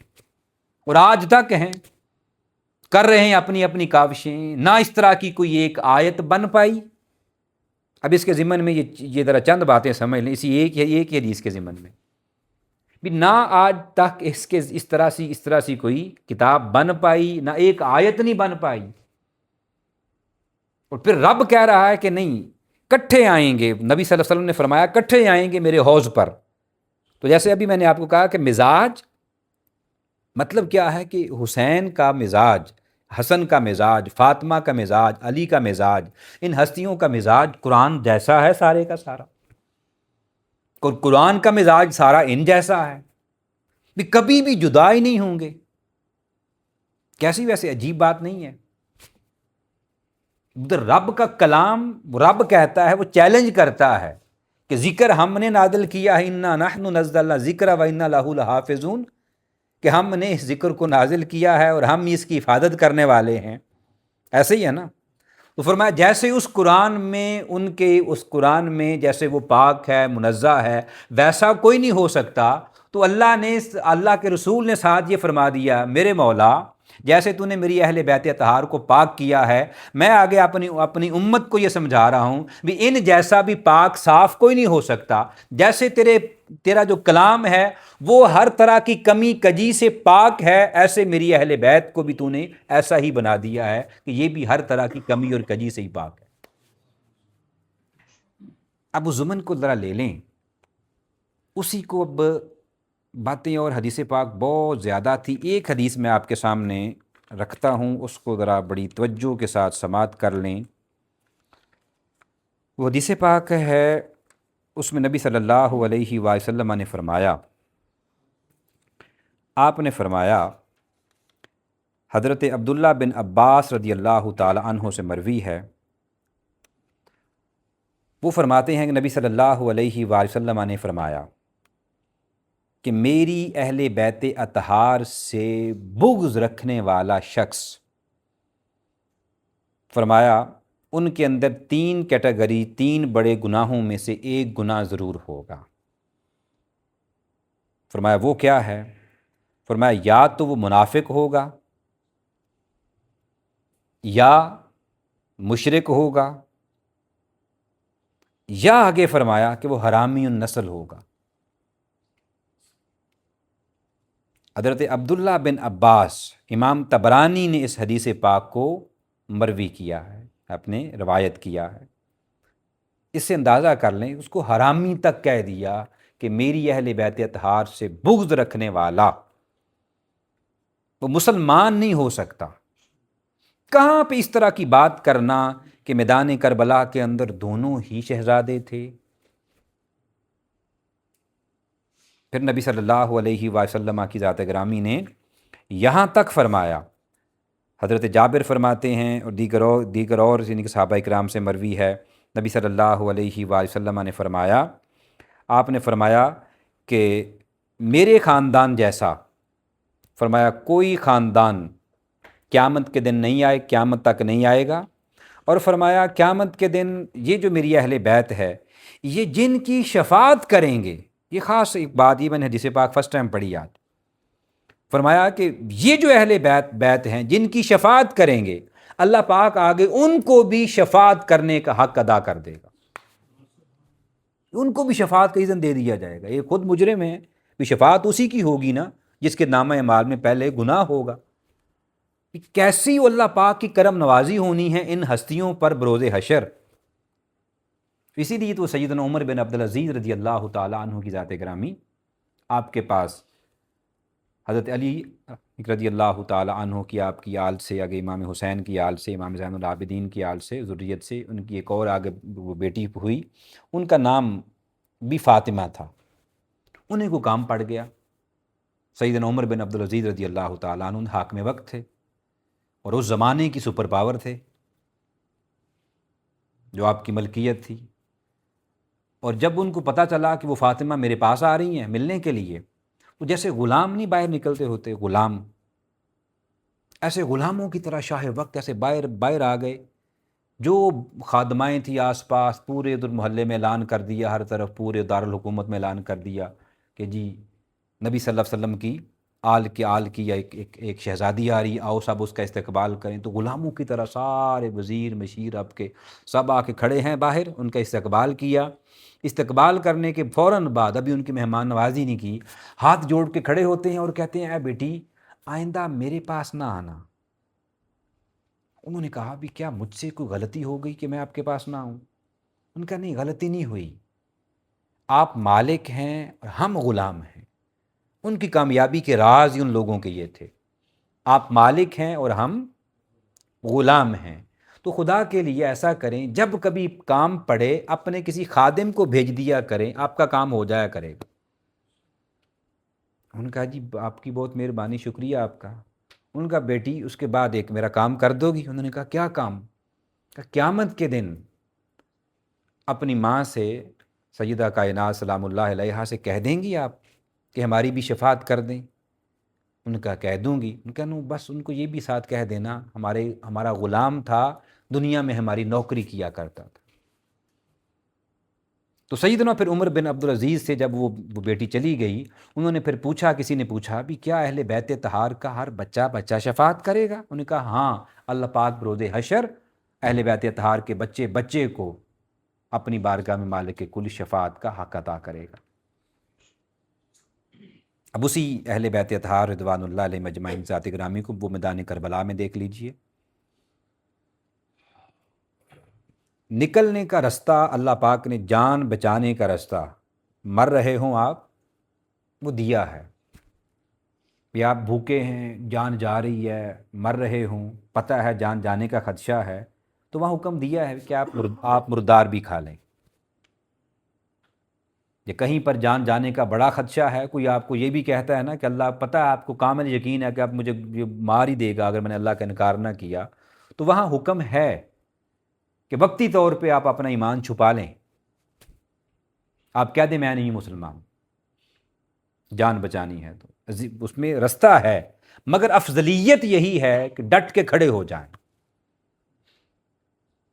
اور آج تک ہیں، کر رہے ہیں اپنی اپنی کاوشیں، نہ اس طرح کی کوئی ایک آیت بن پائی۔ اب اس کے ضمن میں یہ ذرا چند باتیں سمجھ لیں، اسی ایک ہی حدیث کے ضمن میں بھی، نہ آج تک اس طرح سی کوئی کتاب بن پائی، نہ ایک آیت نہیں بن پائی، اور پھر رب کہہ رہا ہے کہ نہیں، کٹھے آئیں گے، نبی صلی اللہ علیہ وسلم نے فرمایا کٹھے آئیں گے میرے حوض پر، تو جیسے ابھی میں نے آپ کو کہا کہ مزاج مطلب کیا ہے کہ حسین کا مزاج، حسن کا مزاج، فاطمہ کا مزاج، علی کا مزاج، ان ہستیوں کا مزاج قرآن جیسا ہے سارے کا سارا، اور قرآن کا مزاج سارا ان جیسا ہے، بھی کبھی بھی جدا ہی نہیں ہوں گے۔ کیسی ویسے عجیب بات نہیں ہے؟ ادھر رب کا کلام رب کہتا ہے، وہ چیلنج کرتا ہے کہ ذکر ہم نے نازل کیا ہے، انا نحن نزلنا ذکر و انا لہ لحافظون، کہ ہم نے اس ذکر کو نازل کیا ہے اور ہم اس کی حفاظت کرنے والے ہیں۔ ایسے ہی ہے نا؟ تو فرمایا جیسے اس قرآن میں ان کے اس قرآن میں جیسے وہ پاک ہے، منزہ ہے، ویسا کوئی نہیں ہو سکتا۔ تو اللہ کے رسول نے ساتھ یہ فرما دیا، میرے مولا جیسے تو نے میری اہل بیت اطہار کو پاک کیا ہے، میں آگے اپنی امت کو یہ سمجھا رہا ہوں بھی ان جیسا بھی پاک صاف کوئی نہیں ہو سکتا۔ جیسے تیرا جو کلام ہے وہ ہر طرح کی کمی کجی سے پاک ہے، ایسے میری اہل بیت کو بھی تو نے ایسا ہی بنا دیا ہے کہ یہ بھی ہر طرح کی کمی اور کجی سے ہی پاک ہے۔ اب اس ضمن کو ذرا لے لیں، اسی کو اب باتیں اور حدیث پاک بہت زیادہ تھی، ایک حدیث میں آپ کے سامنے رکھتا ہوں، اس کو ذرا بڑی توجہ کے ساتھ سماعت کر لیں۔ وہ حدیث پاک ہے، اس میں نبی صلی اللہ علیہ وسلم نے فرمایا، آپ نے فرمایا، حضرت عبداللہ بن عباس رضی اللہ تعالی عنہ سے مروی ہے، وہ فرماتے ہیں کہ نبی صلی اللہ علیہ وسلم نے فرمایا کہ میری اہل بیت اطہار سے بغض رکھنے والا شخص، فرمایا ان کے اندر تین کیٹیگری، تین بڑے گناہوں میں سے ایک گناہ ضرور ہوگا۔ فرمایا وہ کیا ہے؟ فرمایا یا تو وہ منافق ہوگا، یا مشرک ہوگا، یا آگے فرمایا کہ وہ حرامی النسل ہوگا۔ حضرت عبداللہ بن عباس، امام طبرانی نے اس حدیث پاک کو مروی کیا ہے، اپنے روایت کیا ہے۔ اس سے اندازہ کر لیں، اس کو حرامی تک کہہ دیا کہ میری اہل بیت اطہار سے بغض رکھنے والا وہ مسلمان نہیں ہو سکتا۔ کہاں پہ اس طرح کی بات کرنا کہ میدان کربلا کے اندر دونوں ہی شہزادے تھے۔ پھر نبی صلی اللہ علیہ وسلم کی ذات گرامی نے یہاں تک فرمایا، حضرت جابر فرماتے ہیں اور دیگر اور یعنی کہ صحابہ اکرام سے مروی ہے، نبی صلی اللہ علیہ وسلم نے فرمایا، آپ نے فرمایا کہ میرے خاندان جیسا، فرمایا کوئی خاندان قیامت کے دن نہیں آئے، قیامت تک نہیں آئے گا، اور فرمایا قیامت کے دن یہ جو میری اہل بیت ہے، یہ جن کی شفاعت کریں گے، یہ خاص ایک بات، یہ میں نے حدیث پاک فرسٹ ٹائم پڑھی آج، فرمایا کہ یہ جو اہل بیت ہیں جن کی شفاعت کریں گے، اللہ پاک آگے ان کو بھی شفاعت کرنے کا حق ادا کر دے گا، ان کو بھی شفاعت کا اذن دے دیا جائے گا۔ یہ خود مجرم ہے، بھی شفاعت اسی کی ہوگی نا جس کے نامہ اعمال میں پہلے گناہ ہوگا۔ کیسی اللہ پاک کی کرم نوازی ہونی ہے ان ہستیوں پر بروز حشر۔ اسی لیے تو سیدنا عمر بن عبدالعزیز رضی اللہ تعالیٰ عنہ کی ذات گرامی، آپ کے پاس حضرت علی رضی اللہ تعالیٰ عنہ کی آپ کی آل سے، آگے امام حسین کی آل سے، امام زین العابدین کی آل سے، ذریت سے ان کی ایک اور آگے وہ بیٹی ہوئی، ان کا نام بھی فاطمہ تھا، انہیں کو کام پڑ گیا۔ سیدنا عمر بن عبدالعزیز رضی اللہ تعالیٰ عنہ حاکم وقت تھے اور اس زمانے کی سپر پاور تھے، جو آپ کی ملکیت تھی، اور جب ان کو پتہ چلا کہ وہ فاطمہ میرے پاس آ رہی ہیں ملنے کے لیے، تو جیسے غلام نہیں باہر نکلتے ہوتے غلام، ایسے غلاموں کی طرح شاہ وقت ایسے باہر آ گئے۔ جو خادمائیں تھیں آس پاس، پورے ادھر محلے میں اعلان کر دیا، ہر طرف پورے دارالحکومت میں اعلان کر دیا کہ جی نبی صلی اللہ علیہ وسلم کی آل کی ایک شہزادی آ رہی، آؤ سب اس کا استقبال کریں۔ تو غلاموں کی طرح سارے وزیر مشیر اب کے سب آ کے کھڑے ہیں باہر، ان کا استقبال کیا۔ استقبال کرنے کے فوراً بعد، ابھی ان کی مہمان نوازی نہیں کی، ہاتھ جوڑ کے کھڑے ہوتے ہیں اور کہتے ہیں اے بیٹی آئندہ میرے پاس نہ آنا۔ انہوں نے کہا بھی کیا مجھ سے کوئی غلطی ہو گئی کہ میں آپ کے پاس نہ آؤں؟ ان کا نہیں، غلطی نہیں ہوئی، آپ مالک ہیں اور ہم غلام ہیں۔ ان کی کامیابی کے راز ہی ان لوگوں کے یہ تھے، آپ مالک ہیں اور ہم غلام ہیں۔ تو خدا کے لیے ایسا کریں، جب کبھی کام پڑے اپنے کسی خادم کو بھیج دیا کریں، آپ کا کام ہو جایا کرے گا۔ ان کا جی آپ کی بہت مہربانی، شکریہ آپ کا۔ ان کا بیٹی اس کے بعد ایک میرا کام کر دو گی؟ انہوں نے کہا کیا کام؟ کہا قیامت کے دن اپنی ماں سے، سیدہ کائنات سلام اللہ علیہا سے کہہ دیں گی آپ کہ ہماری بھی شفاعت کر دیں؟ ان کا کہہ دوں گی۔ ان کا نو بس ان کو یہ بھی ساتھ کہہ دینا ہمارا غلام تھا، دنیا میں ہماری نوکری کیا کرتا تھا۔ تو سیدنا پھر عمر بن عبدالعزیز سے جب وہ بیٹی چلی گئی، انہوں نے پھر پوچھا، کسی نے پوچھا بھی کیا اہل بیت طہار کا ہر بچہ شفاعت کرے گا؟ انہوں نے کہا ہاں، اللہ پاک بروز حشر اہل بیت طہار کے بچے کو اپنی بارگاہ میں مالک کل شفاعت کا حق عطا کرے گا۔ اب اسی اہل بیت اطہار رضوان اللہ علیہ مجمعین ذات گرامی کو وہ میدان کربلا میں دیکھ لیجئے۔ نکلنے کا رستہ اللہ پاک نے، جان بچانے کا رستہ، مر رہے ہوں آپ، وہ دیا ہے۔ یا آپ بھوکے ہیں، جان جا رہی ہے، مر رہے ہوں، پتہ ہے جان جانے کا خدشہ ہے، تو وہاں حکم دیا ہے کہ آپ مردار بھی کھا لیں۔ یا کہیں پر جان جانے کا بڑا خدشہ ہے، کوئی آپ کو یہ بھی کہتا ہے نا کہ اللہ پتہ ہے، آپ کو کامل یقین ہے کہ آپ مجھے یہ مار ہی دے گا اگر میں نے اللہ کا انکار نہ کیا، تو وہاں حکم ہے کہ وقتی طور پہ آپ اپنا ایمان چھپا لیں، آپ کہہ دیں میں نہیں مسلمان، جان بچانی ہے تو اس میں رستہ ہے، مگر افضلیت یہی ہے کہ ڈٹ کے کھڑے ہو جائیں۔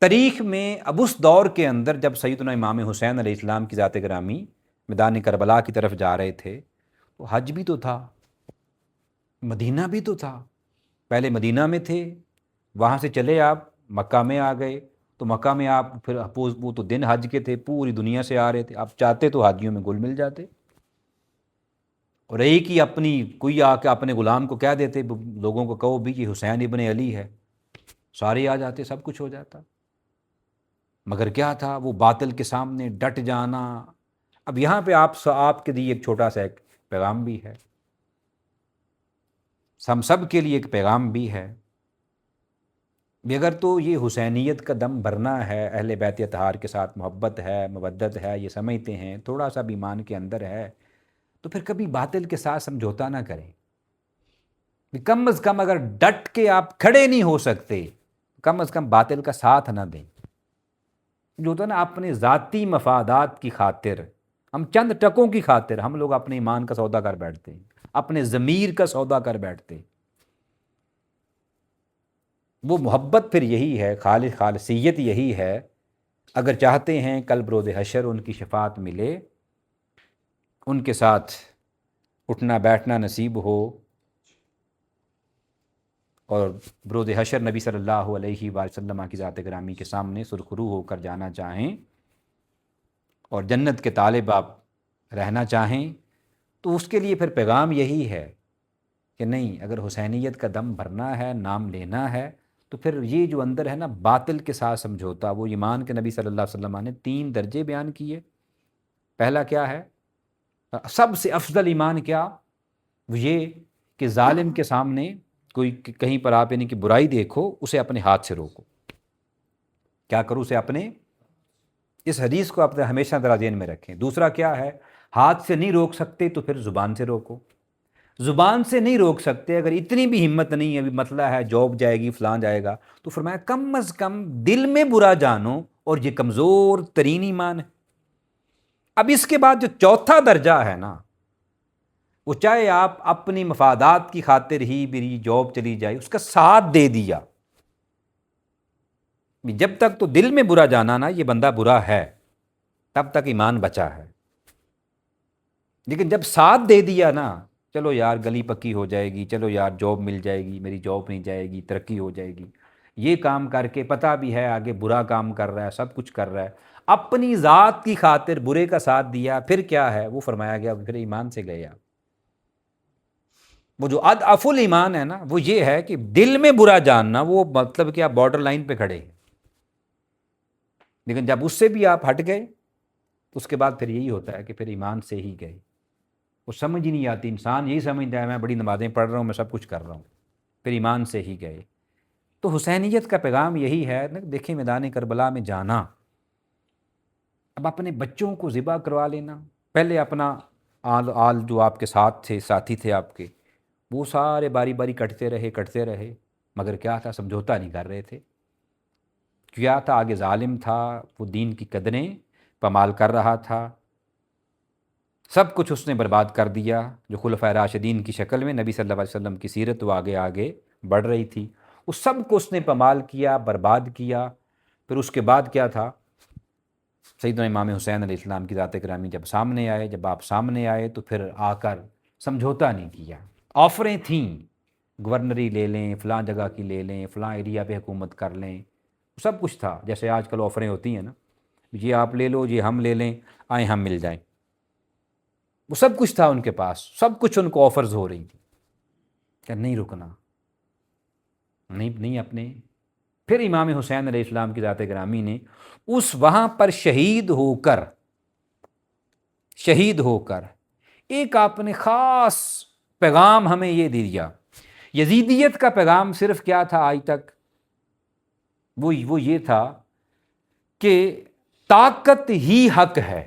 تاریخ میں اب اس دور کے اندر جب سیدنا امام حسین علیہ السلام کی ذات گرامی میدان کربلا کی طرف جا رہے تھے، تو حج بھی تو تھا، مدینہ بھی تو تھا۔ پہلے مدینہ میں تھے، وہاں سے چلے آپ مکہ میں آ گئے، تو مکہ میں آپ پھر وہ تو دن حج کے تھے، پوری دنیا سے آ رہے تھے، آپ چاہتے تو حاجیوں میں گل مل جاتے، اور ایک ہی اپنی کوئی آ کے اپنے غلام کو کہہ دیتے، لوگوں کو کہو بھی کہ حسین ابن علی ہے، سارے آ جاتے، سب کچھ ہو جاتا۔ مگر کیا تھا، وہ باطل کے سامنے ڈٹ جانا۔ اب یہاں پہ آپ کے لیے ایک چھوٹا سا ایک پیغام بھی ہے، ہم سب کے لیے ایک پیغام بھی ہے کہ اگر تو یہ حسینیت کا دم بھرنا ہے، اہل بیت اطہار کے ساتھ محبت ہے، مودت ہے، یہ سمجھتے ہیں، تھوڑا سا بھی ایمان کے اندر ہے، تو پھر کبھی باطل کے ساتھ سمجھوتا نہ کریں۔ کم از کم اگر ڈٹ کے آپ کھڑے نہیں ہو سکتے، کم از کم باطل کا ساتھ نہ دیں۔ جو ہوتا ہے نا، اپنے ذاتی مفادات کی خاطر، ہم چند ٹکوں کی خاطر ہم لوگ اپنے ایمان کا سودا کر بیٹھتے ہیں، اپنے ضمیر کا سودا کر بیٹھتے ہیں۔ وہ محبت پھر یہی ہے، خالصیت یہی ہے، اگر چاہتے ہیں کل بروز حشر ان کی شفاعت ملے، ان کے ساتھ اٹھنا بیٹھنا نصیب ہو، اور بروز حشر نبی صلی اللہ علیہ وآلہ وسلم کی ذات گرامی کے سامنے سرخرو ہو کر جانا چاہیں، اور جنت کے طالب آپ رہنا چاہیں، تو اس کے لیے پھر پیغام یہی ہے کہ نہیں، اگر حسینیت کا دم بھرنا ہے، نام لینا ہے، تو پھر یہ جو اندر ہے نا باطل کے ساتھ سمجھوتا، وہ ایمان کے نبی صلی اللہ علیہ وسلم نے 3 درجے بیان کیے۔ پہلا کیا ہے؟ سب سے افضل ایمان کیا؟ وہ یہ کہ ظالم کے سامنے کوئی کہیں پر آپ یعنی کہ برائی دیکھو، اسے اپنے ہاتھ سے روکو۔ کیا کرو؟ اسے اپنے، اس حدیث کو آپ ہمیشہ ذرا ذہن میں رکھیں۔ دوسرا کیا ہے؟ ہاتھ سے نہیں روک سکتے تو پھر زبان سے روکو۔ زبان سے نہیں روک سکتے، اگر اتنی بھی ہمت نہیں ہے، ابھی مسئلہ ہے، جاب جائے گی، فلان جائے گا، تو فرمایا کم از کم دل میں برا جانو، اور یہ کمزور ترین ایمان ہے۔ اب اس کے بعد جو چوتھا درجہ ہے نا، وہ چاہے آپ اپنی مفادات کی خاطر ہی میری جاب چلی جائے، اس کا ساتھ دے دیا، جب تک تو دل میں برا جانا نا یہ بندہ برا ہے، تب تک ایمان بچا ہے۔ لیکن جب ساتھ دے دیا نا، چلو یار گلی پکی ہو جائے گی، چلو یار جاب مل جائے گی، میری جاب نہیں جائے گی، ترقی ہو جائے گی، یہ کام کر کے پتہ بھی ہے آگے برا کام کر رہا ہے، سب کچھ کر رہا ہے، اپنی ذات کی خاطر برے کا ساتھ دیا، پھر کیا ہے؟ وہ فرمایا گیا پھر ایمان سے گئے آپ۔ وہ جو اضعف الایمان ہے نا، وہ یہ ہے کہ دل میں برا جاننا، وہ مطلب کہ آپ بارڈر لائن پہ کھڑے ہیں، لیکن جب اس سے بھی آپ ہٹ گئے، اس کے بعد پھر یہی ہوتا ہے کہ پھر ایمان سے ہی گئے، وہ سمجھ ہی نہیں آتی، انسان یہی سمجھتا ہے میں بڑی نمازیں پڑھ رہا ہوں، میں سب کچھ کر رہا ہوں، پھر ایمان سے ہی گئے۔ تو حسینیت کا پیغام یہی ہے، دیکھیں میدان کربلا میں جانا، اب اپنے بچوں کو ذبح کروا لینا، پہلے اپنا آل جو آپ کے ساتھ تھے، ساتھی تھے آپ کے، وہ سارے باری باری کٹتے رہے، مگر کیا تھا، سمجھوتا نہیں کر رہے تھے، کیا تھا، آگے ظالم تھا، وہ دین کی قدریں پامال کر رہا تھا، سب کچھ اس نے برباد کر دیا، جو خلفائے راشدین کی شکل میں نبی صلی اللہ علیہ وسلم کی سیرت وہ آگے آگے بڑھ رہی تھی، اس سب کو اس نے پامال کیا، برباد کیا۔ پھر اس کے بعد کیا تھا، سیدنا امام حسین علیہ السلام کی ذات گرامی جب سامنے آئے، جب آپ سامنے آئے تو پھر آ کر سمجھوتا نہیں کیا، آفریں تھیں، گورنری لے لیں، فلاں جگہ کی لے لیں، فلاں ایریا پہ حکومت کر لیں، سب کچھ تھا، جیسے آج کل آفریں ہوتی ہیں نا، یہ آپ لے لو، یہ ہم لے لیں، آئیں ہم مل جائیں، وہ سب کچھ تھا ان کے پاس، سب کچھ ان کو آفرز ہو رہی تھی، کہ نہیں رکنا، نہیں اپنے۔ پھر امام حسین علیہ السلام کی ذات گرامی نے اس وہاں پر شہید ہو کر ایک آپ نے خاص پیغام ہمیں یہ دیا۔ یزیدیت کا پیغام صرف کیا تھا آج تک، وہ یہ تھا کہ طاقت ہی حق ہے۔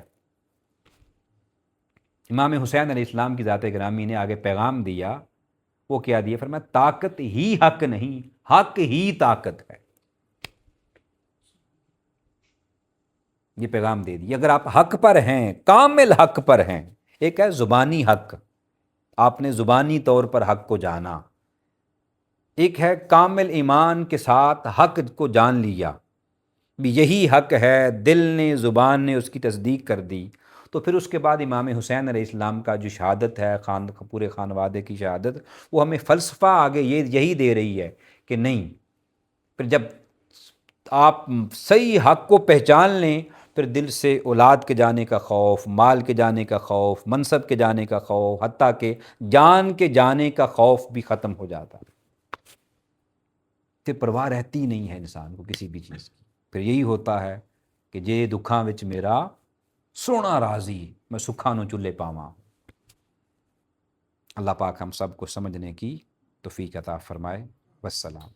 امام حسین علیہ السلام کی ذات گرامی نے آگے پیغام دیا، وہ کیا دیا، فرمایا طاقت ہی حق نہیں، حق ہی طاقت ہے، یہ پیغام دے دیا۔ اگر آپ حق پر ہیں، کامل حق پر ہیں، ایک ہے زبانی حق، آپ نے زبانی طور پر حق کو جانا، ایک ہے کامل ایمان کے ساتھ حق کو جان لیا، بھی یہی حق ہے، دل نے زبان نے اس کی تصدیق کر دی، تو پھر اس کے بعد امام حسین علیہ السلام کا جو شہادت ہے، پورے خانوادے کی شہادت، وہ ہمیں فلسفہ آگے یہی دے رہی ہے کہ نہیں، پھر جب آپ صحیح حق کو پہچان لیں، پھر دل سے اولاد کے جانے کا خوف، مال کے جانے کا خوف، منصب کے جانے کا خوف، حتیٰ کہ جان کے جانے کا خوف بھی ختم ہو جاتا، پھر پرواہ رہتی نہیں ہے انسان کو کسی بھی چیز کی، پھر یہی ہوتا ہے کہ جے دکھاں وچ میرا سونا راضی، میں سکھاں نو چلے پاواں۔ اللہ پاک ہم سب کو سمجھنے کی توفیق عطا فرمائے۔ والسلام۔